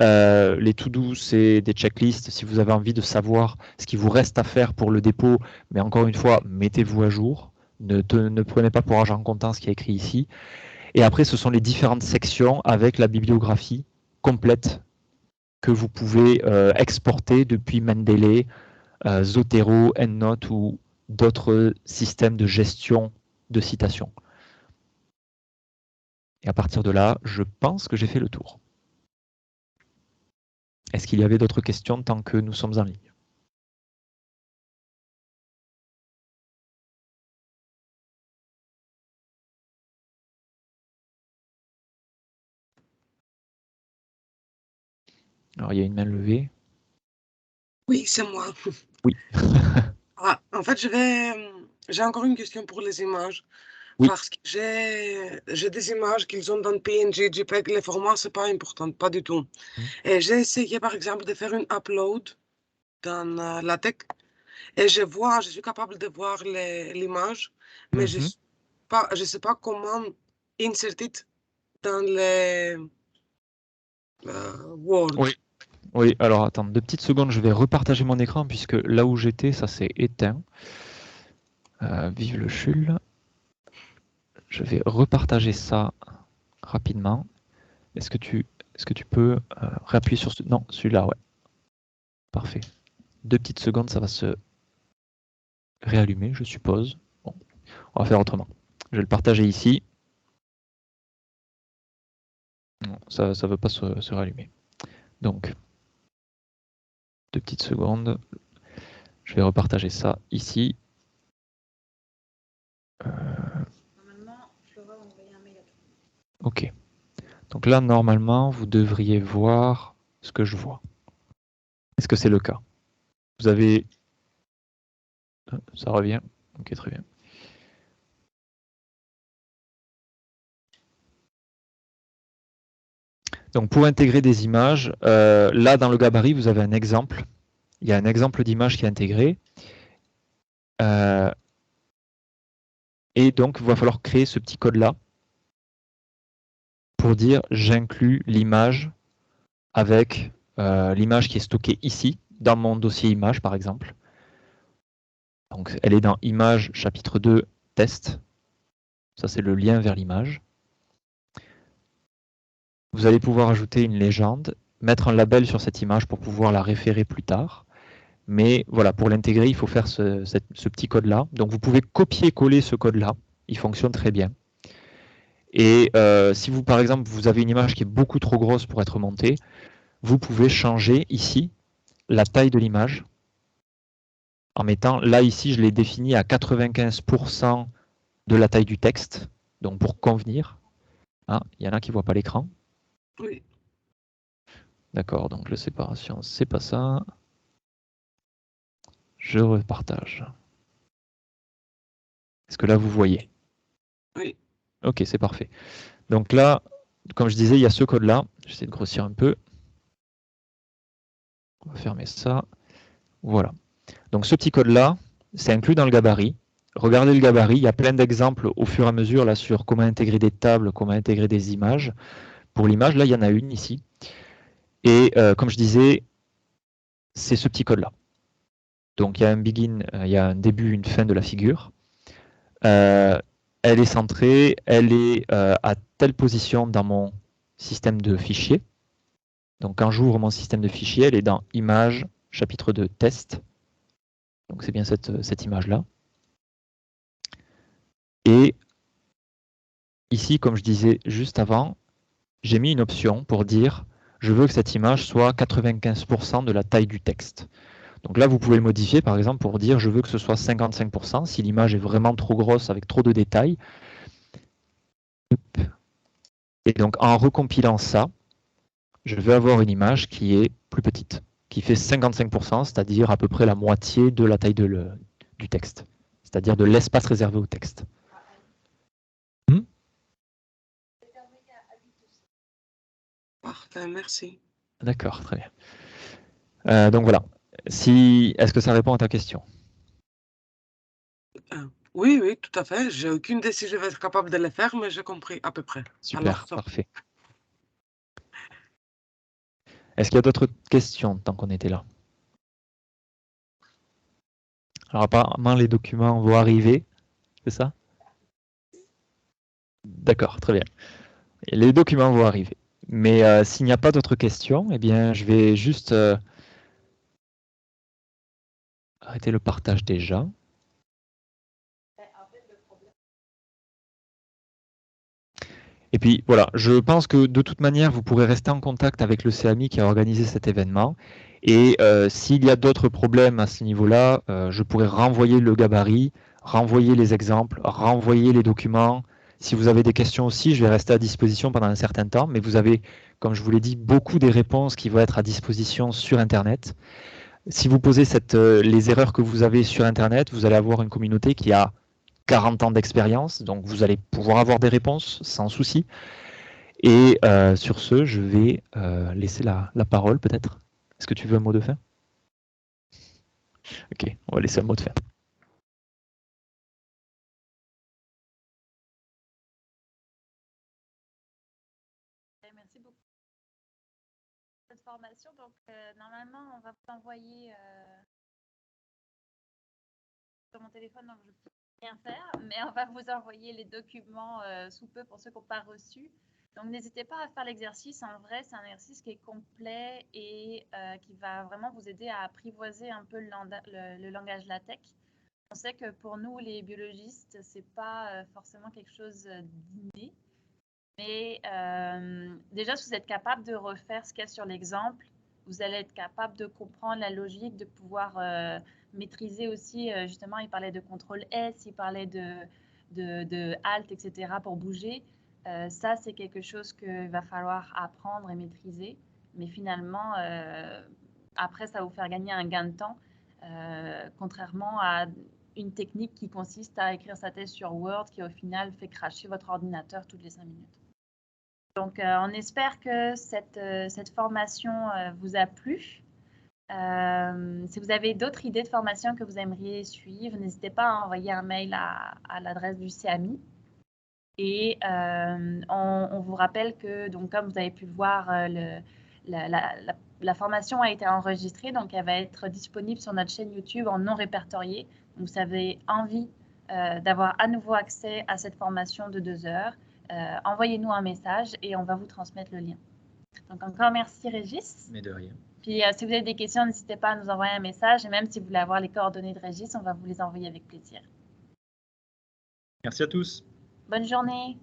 Les to-do, c'est des checklists si vous avez envie de savoir ce qui vous reste à faire pour le dépôt. Mais encore une fois, mettez-vous à jour. Ne prenez pas pour argent comptant ce qui est écrit ici. Et après, ce sont les différentes sections avec la bibliographie complète que vous pouvez exporter depuis Mendeley, Zotero, EndNote ou d'autres systèmes de gestion de citations. Et à partir de là, je pense que j'ai fait le tour. Est-ce qu'il y avait d'autres questions tant que nous sommes en ligne? Alors, il y a une main levée. Oui, c'est moi. Oui. En fait, j'ai encore une question pour les images. Oui. Parce que j'ai des images qu'ils ont dans PNG, JPEG, les formats, c'est pas important, pas du tout. Et j'ai essayé, par exemple, de faire une upload dans LaTeX. Et je suis capable de voir l'image, mais je sais pas comment insérer dans les Word. Oui. Oui, alors attends, 2 petites secondes, je vais repartager mon écran puisque là où j'étais, ça s'est éteint. Vive le CHUL. Je vais repartager ça rapidement. Est-ce que tu peux réappuyer sur non, celui-là, ouais. Parfait. 2 petites secondes, ça va se réallumer, je suppose. Bon, on va faire autrement. Je vais le partager ici. Non, ça ne veut pas se réallumer. Donc, 2 petites secondes. Je vais repartager ça ici. Normalement, Flora va envoyer un mail à tout le monde. Ok. Donc là, normalement, vous devriez voir ce que je vois. Est-ce que c'est le cas? Vous avez... Ça revient. Ok, très bien. Donc pour intégrer des images, là dans le gabarit, vous avez un exemple. Il y a un exemple d'image qui est intégré. Et donc, il va falloir créer ce petit code-là pour dire j'inclus l'image avec l'image qui est stockée ici, dans mon dossier image par exemple. Donc elle est dans Images chapitre 2, test. Ça, c'est le lien vers l'image. Vous allez pouvoir ajouter une légende, mettre un label sur cette image pour pouvoir la référer plus tard. Mais voilà, pour l'intégrer, il faut faire ce petit code-là. Donc vous pouvez copier-coller ce code-là. Il fonctionne très bien. Et si vous, par exemple, vous avez une image qui est beaucoup trop grosse pour être montée, vous pouvez changer ici la taille de l'image en mettant, là ici, je l'ai défini à 95% de la taille du texte, donc pour convenir. Ah, il y en a qui ne voient pas l'écran. Oui. D'accord, donc la séparation, c'est pas ça. Je repartage. Est-ce que là, vous voyez? Oui. Ok, c'est parfait. Donc là, comme je disais, il y a ce code-là. J'essaie de grossir un peu. On va fermer ça. Voilà. Donc ce petit code-là, c'est inclus dans le gabarit. Regardez le gabarit, il y a plein d'exemples au fur et à mesure là sur comment intégrer des tables, comment intégrer des images. Pour l'image, là, il y en a une ici. Et comme je disais, c'est ce petit code-là. Donc il y a un begin, il y a un début, une fin de la figure. Elle est centrée, elle est à telle position dans mon système de fichiers. Donc quand j'ouvre mon système de fichiers, elle est dans Images, chapitre 2, Test. Donc c'est bien cette image-là. Et ici, comme je disais juste avant, j'ai mis une option pour dire je veux que cette image soit 95% de la taille du texte. Donc là, vous pouvez le modifier, par exemple, pour dire je veux que ce soit 55% si l'image est vraiment trop grosse avec trop de détails. Et donc, en recompilant ça, je vais avoir une image qui est plus petite, qui fait 55%, c'est-à-dire à peu près la moitié de la taille du texte, c'est-à-dire de l'espace réservé au texte. Parfait, merci. D'accord, très bien. Donc voilà. Est-ce que ça répond à ta question? Oui, oui, tout à fait. J'ai aucune idée si je vais être capable de le faire, mais j'ai compris à peu près. Super, Alors, ça. parfait. Est-ce qu'il y a d'autres questions tant qu'on était là? Alors apparemment, les documents vont arriver, c'est ça? D'accord, très bien. Et les documents vont arriver. Mais s'il n'y a pas d'autres questions, eh bien, je vais juste arrêter le partage déjà. Et puis voilà, je pense que de toute manière, vous pourrez rester en contact avec le CAMI qui a organisé cet événement. Et s'il y a d'autres problèmes à ce niveau-là, je pourrais renvoyer le gabarit, renvoyer les exemples, renvoyer les documents. Si vous avez des questions aussi, je vais rester à disposition pendant un certain temps. Mais vous avez, comme je vous l'ai dit, beaucoup des réponses qui vont être à disposition sur Internet. Si vous posez les erreurs que vous avez sur Internet, vous allez avoir une communauté qui a 40 ans d'expérience, donc vous allez pouvoir avoir des réponses sans souci. Et sur ce, je vais laisser la parole peut-être. Est-ce que tu veux un mot de fin? Ok, on va laisser un mot de fin. Merci beaucoup pour cette formation. Donc, normalement, on va vous envoyer sur mon téléphone, donc je ne peux rien faire, mais on va vous envoyer les documents sous peu pour ceux qui n'ont pas reçu. Donc, n'hésitez pas à faire l'exercice. En vrai, c'est un exercice qui est complet et qui va vraiment vous aider à apprivoiser un peu le langage LaTeX. On sait que pour nous, les biologistes, ce n'est pas forcément quelque chose d'inné. Mais déjà, si vous êtes capable de refaire ce qu'il y a sur l'exemple, vous allez être capable de comprendre la logique, de pouvoir maîtriser aussi, justement, il parlait de contrôle S, il parlait de Alt, etc. pour bouger. Ça, c'est quelque chose qu'il va falloir apprendre et maîtriser. Mais finalement, après, ça va vous faire gagner un gain de temps, contrairement à une technique qui consiste à écrire sa thèse sur Word, qui au final fait crasher votre ordinateur toutes les 5 minutes. Donc, on espère que cette formation vous a plu. Si vous avez d'autres idées de formation que vous aimeriez suivre, n'hésitez pas à envoyer un mail à l'adresse du CAMI. Et on vous rappelle que, donc, comme vous avez pu le voir, la formation a été enregistrée, donc elle va être disponible sur notre chaîne YouTube en non répertorié. Donc, vous avez envie d'avoir à nouveau accès à cette formation de 2 heures, envoyez-nous un message et on va vous transmettre le lien. Donc encore merci Régis. Mais de rien. Puis si vous avez des questions, n'hésitez pas à nous envoyer un message et même si vous voulez avoir les coordonnées de Régis, on va vous les envoyer avec plaisir. Merci à tous. Bonne journée.